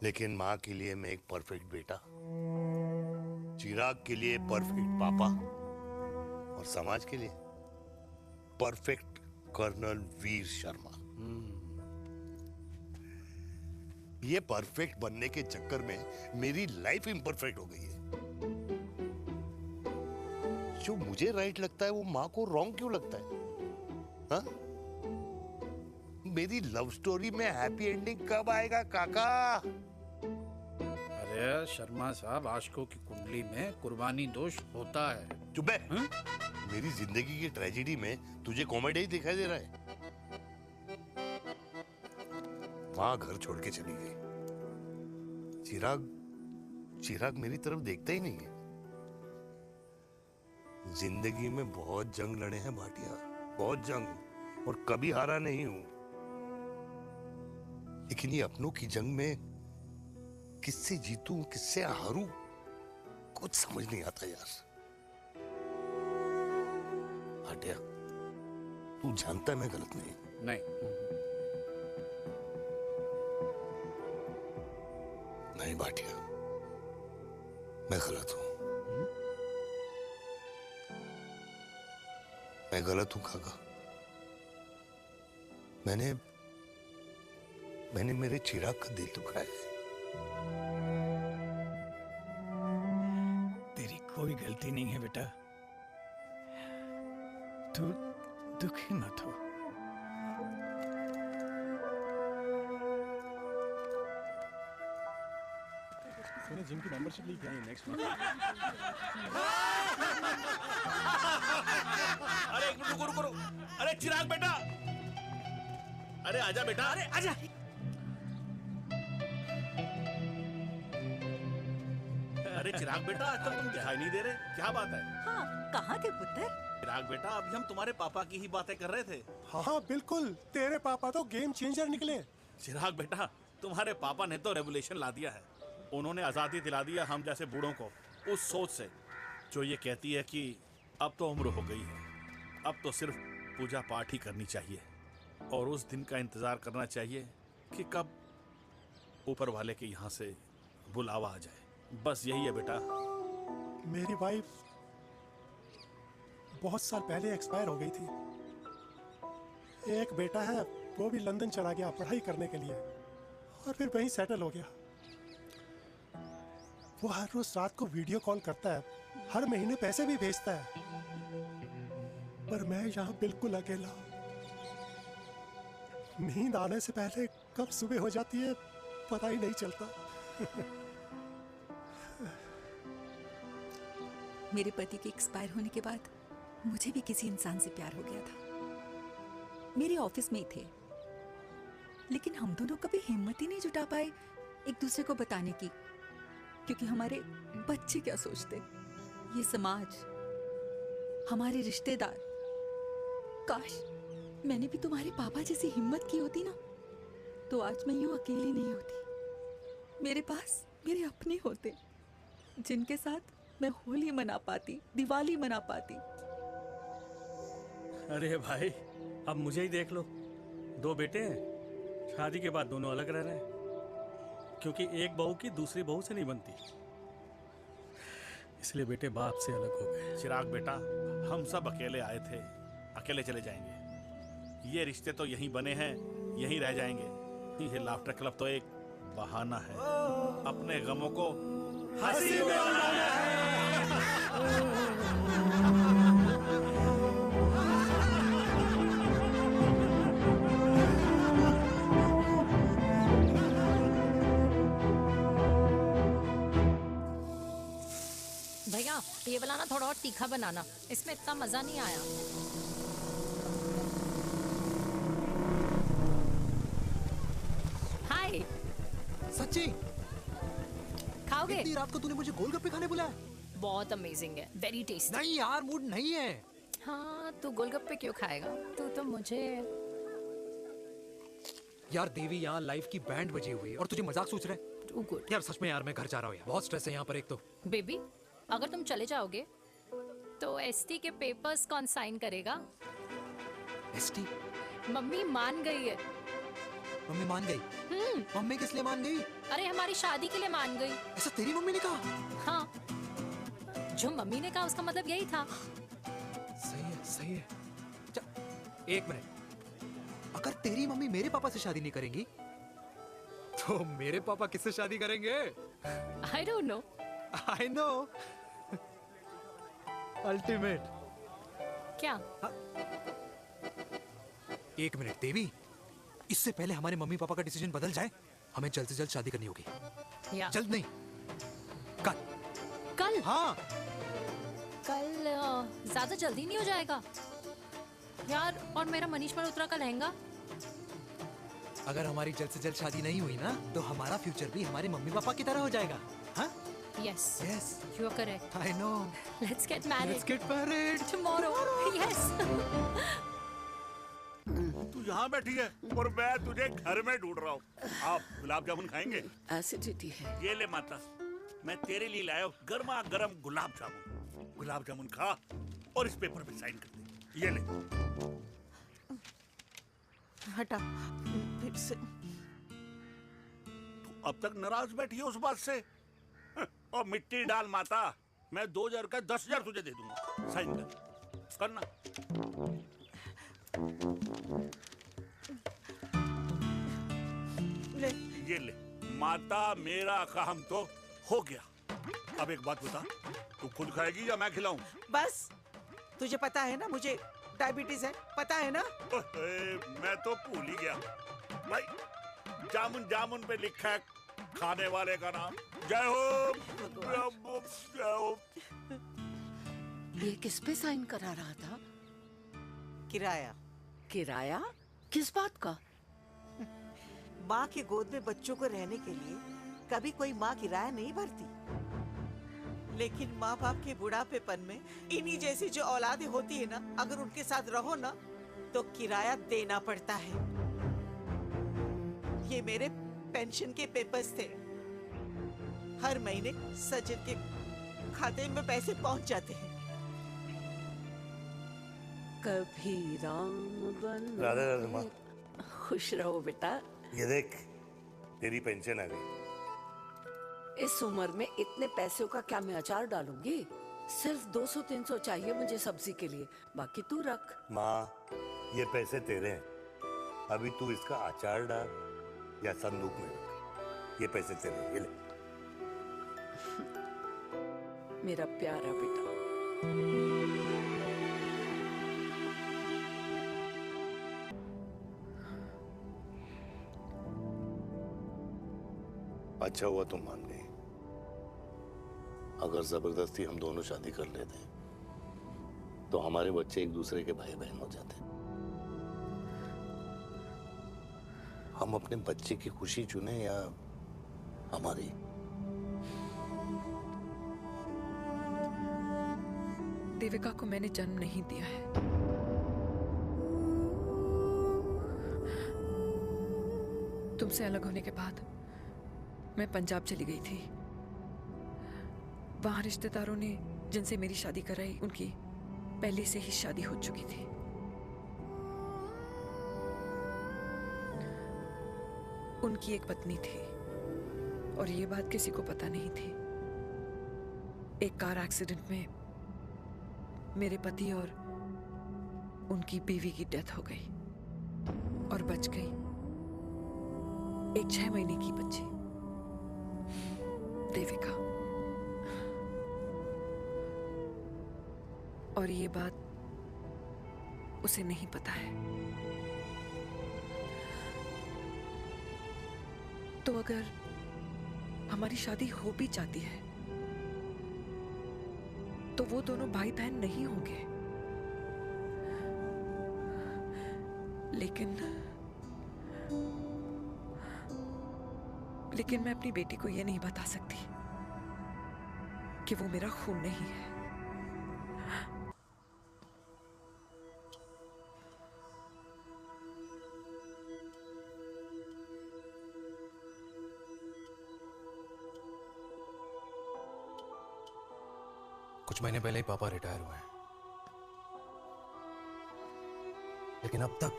लेकिन माँ के लिए मैं एक परफेक्ट बेटा, चिराग के लिए परफेक्ट पापा और समाज के लिए परफेक्ट कर्नल वीर शर्मा। ये परफेक्ट बनने के चक्कर में मेरी लाइफ इम्परफेक्ट हो गई है। जो मुझे राइट लगता है वो माँ को रॉन्ग क्यों लगता है? हाँ? मेरी लव स्टोरी में हैप्पी एंडिंग कब आएगा काका? अरे शर्मा साहब, आशिकों की कुंडली में कुर्बानी दोष होता है। चुप है। मेरी जिंदगी की ट्रेजेडी में तुझे कॉमेडी ही दिखाई दे रहा है। माँ घर छोड़ के चली गई। चिराग मेरी तरफ देखता ही नहीं है। जिंदगी में बहुत जंग लड़े हैं भाटिया, बहुत जंग, और कभी हारा नहीं हूं। लेकिन ये अपनों की जंग में किससे जीतूं, किससे हारूं, कुछ समझ नहीं आता यार। भाटिया, तू जानता है मैं गलत नहीं। नहीं भाटिया, मैं गलत हूं। मैं गलत हूं काका। मैंने मेरे चिराग का दिल दुखाया है। तेरी कोई गलती नहीं है बेटा, तू दुखी मत हो। मैंने जिम की मेंबरशिप ली क्या है नेक्स्ट मंथ? अरे एक मिनट रुको। अरे चिराग बेटा, अरे आजा बेटा, अरे आजा। अरे चिराग बेटा, आज तक तुम दिखाई नहीं दे रहे, क्या बात है? हाँ, कहाँ थे पुत्र? चिराग बेटा, अभी हम तुम्हारे पापा की ही बातें कर रहे थे। हाँ बिल्कुल, तेरे पापा तो गेम चेंजर निकले। चिराग बेटा, तुम्हारे पापा ने तो रेवोल्यूशन ला दिया है। उन्होंने आज़ादी दिला दिया हम जैसे बूढ़ों को, उस सोच से जो ये कहती है कि अब तो उम्र हो गई है, अब तो सिर्फ पूजा पाठ ही करनी चाहिए और उस दिन का इंतज़ार करना चाहिए कि कब ऊपर वाले के यहाँ से बुलावा आ जाए। बस यही है बेटा। मेरी वाइफ बहुत साल पहले एक्सपायर हो गई थी। एक बेटा है, वो भी लंदन चला गया पढ़ाई करने के लिए और फिर वहीं सेटल हो गया। वो हर रोज रात को वीडियो कॉल करता है, हर महीने पैसे भी भेजता है, पर मैं यहाँ बिल्कुल अकेला। नींद आने से पहले कब सुबह हो जाती है पता ही नहीं चलता। मेरे पति के एक्सपायर होने के बाद मुझे भी किसी इंसान से प्यार हो गया था। मेरे ऑफिस में ही थे, लेकिन हम दोनों कभी हिम्मत ही नहीं जुटा पाए एक दूसरे को बताने की, क्योंकि हमारे बच्चे क्या सोचते, ये समाज, हमारे रिश्तेदार। काश मैंने भी तुम्हारे पापा जैसी हिम्मत की होती ना, तो आज मैं यूं अकेली नहीं होती। मेरे पास मेरे अपने होते, जिनके साथ मैं होली मना पाती, दिवाली मना पाती। अरे भाई, अब मुझे ही देख लो, 2 बेटे हैं, शादी के बाद दोनों अलग रह रहे हैं, क्योंकि एक बहू की दूसरी बहू से नहीं बनती, इसलिए बेटे बाप से अलग हो गए। चिराग बेटा, हम सब अकेले आए थे, अकेले चले जाएंगे। ये रिश्ते तो यहीं बने हैं, यहीं रह जाएंगे। ये लाफ्टर क्लब तो एक बहाना है अपने गमों को हंसी में उड़ाना भैया ये वाला ना थोड़ा और तीखा बनाना, इसमें इतना मजा नहीं आया। हाय, सच्ची खाओगे? इतनी रात को तूने मुझे गोलगप्पे खाने बुलाया? बहुत अमेजिंग है, वेरी टेस्टी। नहीं यार, मूड नहीं है। हाँ, तू गोलगप्पे क्यों खाएगा? तू तो मुझे। यार देवी, यहाँ लाइफ की बैंड बजी हुई है और तुझे मजाक सोच रहा है? यार सच में यार, मैं घर जा रहा हूँ यार, बहुत स्ट्रेस है यहाँ पर। एक तो बेबी, अगर तुम चले जाओगे तो एसटी के पेपर्स कौन साइन करेगा? एसटी? मम्मी मान गई है। मम्मी मान गई? मम्मी किस लिए मान गई? अरे हमारी शादी के लिए मान गई। ऐसा तेरी मम्मी ने कहा? हाँ, जो मम्मी ने कहा उसका मतलब यही था। सही है, सही है। एक मिनट, अगर तेरी मम्मी मेरे पापा से शादी नहीं करेंगी तो मेरे पापा किससे शादी करेंगे? I don't know. I know. Ultimate. क्या? एक मिनट देवी, इससे पहले हमारे मम्मी पापा का डिसीजन बदल जाए, हमें जल्द से जल्द शादी करनी होगी। या। जल्द नहीं, कल। कल? हाँ। कल ज्यादा जल्दी नहीं हो जाएगा यार? और मेरा मनीष मल्होत्रा का लहंगा? अगर हमारी जल्द से जल्द शादी नहीं हुई ना, तो हमारा फ्यूचर भी हमारे मम्मी पापा की तरह हो जाएगा। हाँ? Yes. Yes. You are correct. I know. Let's get married. Let's get married. Tomorrow. Yes. तू यहाँ बैठी है और मैं तुझे घर में ढूंढ रहा हूँ। आप गुलाब जामुन खाएंगे? एसिडिटी है। ये ले माता, मैं तेरे लिए लाया हूँ गर्मा गर्म गुलाब जामुन। गुलाब जामुन खा और इस पेपर पे साइन कर दे। ये ले। हटा फिर से। तू अब तक नाराज बैठी है उस बात से? और मिट्टी डाल माता, मैं 2000 का 10,000 तुझे दे दूंगा। साइन कर, करना। ले। ये ले माता, मेरा काम तो हो गया। अब एक बात बता, तू खुद खाएगी या मैं खिलाऊं? बस, तुझे पता है ना मुझे डायबिटीज है, पता है ना? मैं तो भूल ही गया भाई, जामुन जामुन पे लिखा है खाने वाले का नाम। जय हो, जय हो। ये किस पे साइन करा रहा था? किराया। किराया? किस बात का? माँ की गोद में बच्चों को रहने के लिए कभी कोई माँ किराया नहीं भरती, लेकिन माँ बाप के बुढ़ापेपन में इन्हीं जैसी जो औलादें होती है ना, अगर उनके साथ रहो ना तो किराया देना पड़ता है। ये मेरे पेंशन के पेपर्स थे। हर महीने सचिन के खाते में पैसे पहुंच जाते हैं। कभी राम बन। राधे राधे माँ। खुश रहो बेटा। ये देख, तेरी पेंशन आ गई। इस उम्र में इतने पैसों का क्या मैं अचार डालूंगी? सिर्फ 200-300 चाहिए मुझे सब्जी के लिए, बाकी तू रख। माँ, ये पैसे तेरे हैं, अभी तू इसका अचार डाल या संदूक में रख। ये पैसे तेरे हैं, ये ले। मेरा प्यारा बेटा। अच्छा हुआ तुम मान गई। अगर जबरदस्ती हम दोनों शादी कर लेते तो हमारे बच्चे एक दूसरे के भाई बहन हो जाते। हम अपने बच्चे की खुशी चुने या हमारी? देविका को मैंने जन्म नहीं दिया है। तुमसे अलग होने के बाद मैं पंजाब चली गई थी। वहां रिश्तेदारों ने जिनसे मेरी शादी कराई, उनकी पहले से ही शादी हो चुकी थी। उनकी एक पत्नी थी और ये बात किसी को पता नहीं थी। एक कार एक्सीडेंट में मेरे पति और उनकी बीवी की डेथ हो गई और बच गई एक 6 महीने की बच्ची देविका। और ये बात उसे नहीं पता है। तो अगर हमारी शादी हो भी जाती है तो वो दोनों भाई बहन नहीं होंगे। लेकिन मैं अपनी बेटी को ये नहीं बता सकती कि वो मेरा खून नहीं है। कुछ महीने पहले ही पापा रिटायर हुए हैं, लेकिन अब तक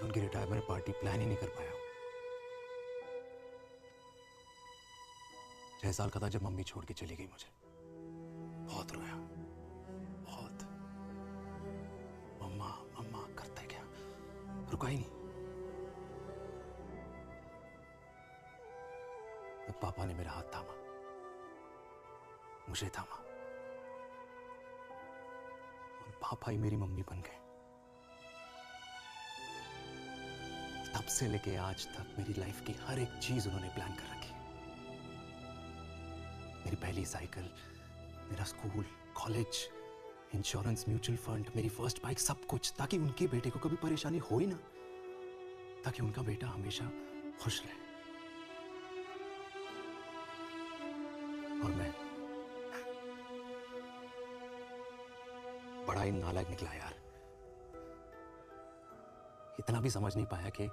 उनकी रिटायरमेंट पार्टी प्लान ही नहीं कर पाया। 6 साल का था जब मम्मी छोड़ के चली गई मुझे। बहुत रोया, बहुत। मम्मा मम्मा करते क्या, रुका ही नहीं। तब पापा ने मेरा हाथ थामा, मुझे थामा, और पापा ही मेरी मम्मी बन गए। तब से लेके आज तक मेरी लाइफ की हर एक चीज उन्होंने प्लान कर रखी। मेरी पहली साइकिल, मेरा school, college, insurance, mutual fund, मेरी फर्स्ट बाइक, सब कुछ, ताकि उनके बेटे को कभी परेशानी हो ही ना, ताकि उनका बेटा हमेशा खुश रहे। और मैं बड़ा ही नालायक निकला यार। इतना भी समझ नहीं पाया कि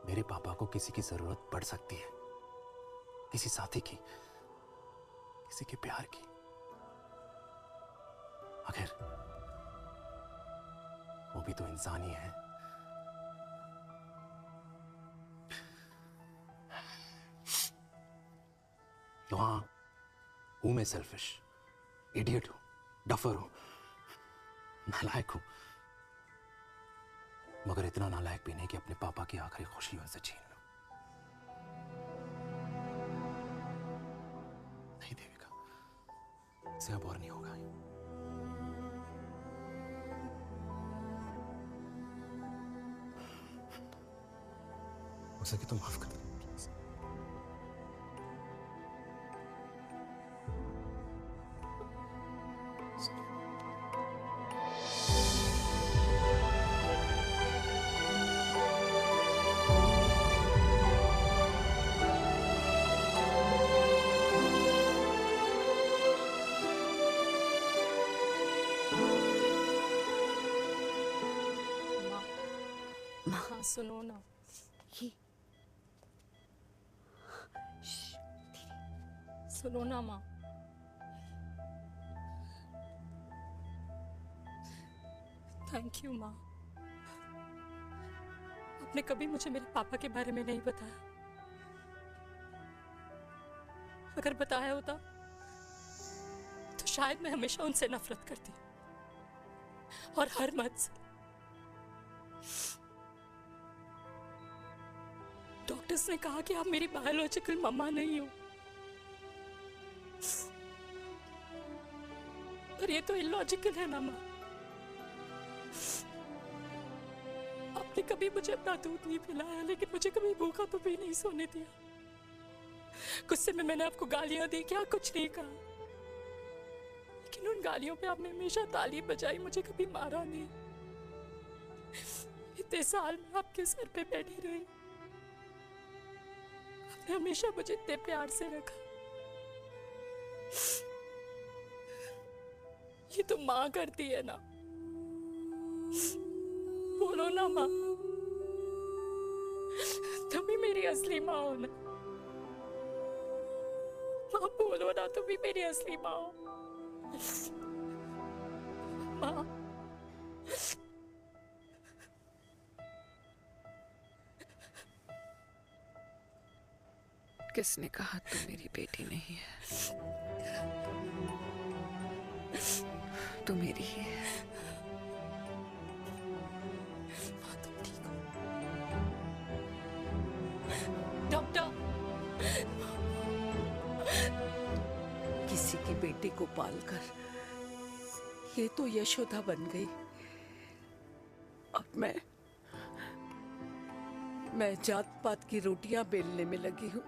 मेरे पापा को किसी की जरूरत पड़ सकती है, किसी साथी की, किसी के प्यार की। आखिर वो भी तो इंसान ही है। तो हाँ, हूं मैं सेल्फिश, इडियट हूं, डफर हूं, नालायक हूं, मगर इतना नालायक भी नहीं कि अपने पापा की आखिरी खुशी उनसे छीन लूं। नहीं देविका, इससे अब और नहीं होगा। हो सके तो माफ कर दो प्लीज। हाँ, सुनो ना। सुनो ना माँ। थैंक यू माँ। आपने कभी मुझे मेरे पापा के बारे में नहीं बताया। अगर बताया होता तो शायद मैं हमेशा उनसे नफरत करती, और हर मत से। डॉक्टर्स ने कहा कि आप मेरी बायोलॉजिकल मम्मा नहीं हो, पर ये तो इलॉजिकल है ना माँ। आपने कभी मुझे अपना दूध नहीं पिलाया, लेकिन मुझे कभी भूखा तो भी नहीं सोने दिया। गुस्से में मैंने आपको गालियां दी, क्या कुछ नहीं कहा, लेकिन उन गालियों पे आपने हमेशा ताली बजाई, मुझे कभी मारा नहीं। इतने साल में आपके सर पे बैठी रही, आपने हमेशा मुझे इतने प्यार से रखा। ये तो माँ करती है ना। बोलो ना माँ, तुम ही मेरी असली माँ हो ना। माँ बोलो ना, तुम ही मेरी असली माँ हो। माँ, किसने कहा तू मेरी बेटी नहीं है? तू मेरी ही है। माँ तुम ठीक हो? की बेटी को पालकर ये तो यशोदा बन गई। अब मैं जात पात की रोटियां बेलने में लगी हूँ।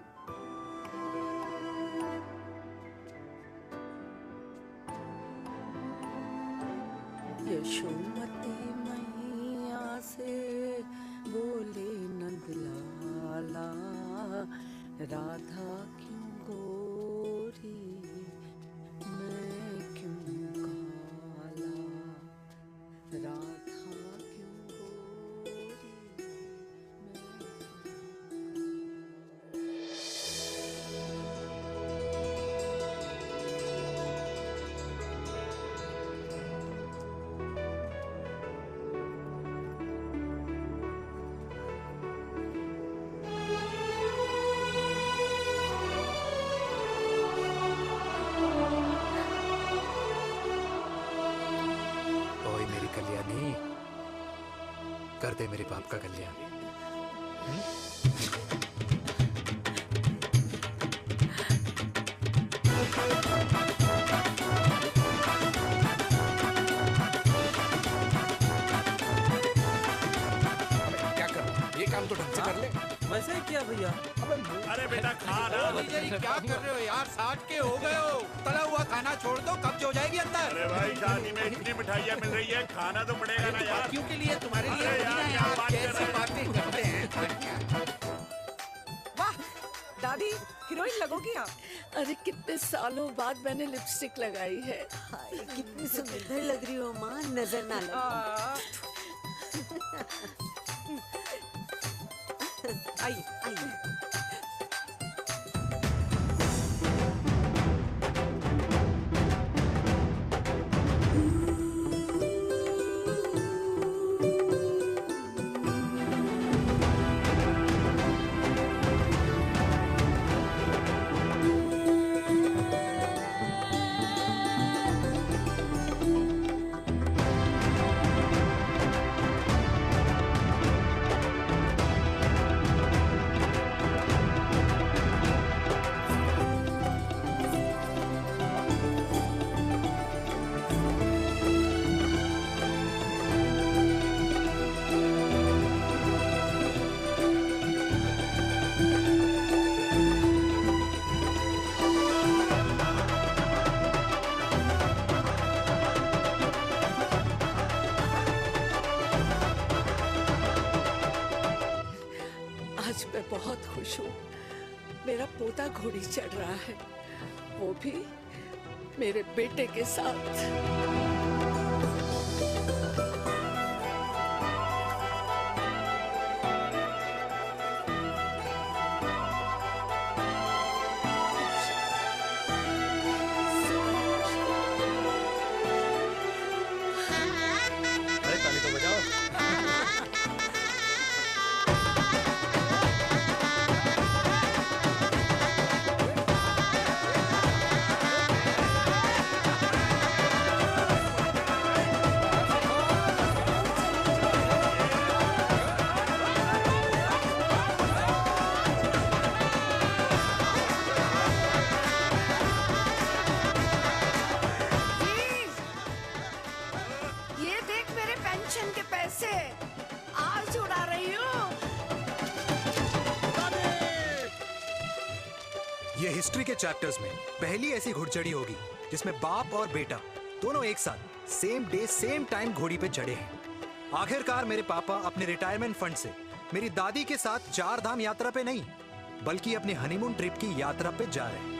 यशोमती मैया से बोले नंदलाला, राधा क्यों गोरी मैं क्यों काला, राधा क्यों गोरी ओए मेरी कल्याणी, कर दे मेरे बाप का कल्याण। क्या कर, ये काम तो ढंग से कर ले। वैसे ही किया भैया। अरे बेटा खा ना। भैया ये क्या कर रहे हो यार, 60 के हो गए हो, तला हुआ खाना छोड़ दो, कब्ज हो जाएगी अंदर। अरे भाई शादी में इतनी मिठाइयाँ मिल रही है, खाना तो पड़ेगा ना यार। क्यों के लिए तुम्हारे लिए अरे यार, क्या बात कर कैसी रहे हैं? बातें करते हैं। वाह दादी, हीरोइन लगोगी आप। अरे कितने सालों बाद मैंने लिपस्टिक लगाई है। हाय कितनी सुंदर लग रही हो माँ, नजर ना लगे। आइए आइए। आज मैं बहुत खुश हूँ। मेरा पोता घोड़ी चढ़ रहा है, वो भी मेरे बेटे के साथ। अरे ताली तो बजाओ। ये देख मेरे पेंशन के पैसे, आज उड़ा रही हूँ। ये हिस्ट्री के चैप्टर्स में पहली ऐसी घुड़चढ़ी होगी जिसमें बाप और बेटा दोनों एक साथ सेम डे सेम टाइम घोड़ी पे चढ़े हैं। आखिरकार मेरे पापा अपने रिटायरमेंट फंड से मेरी दादी के साथ 4 धाम यात्रा पे नहीं बल्कि अपने हनीमून ट्रिप की यात्रा पे जा रहे हैं।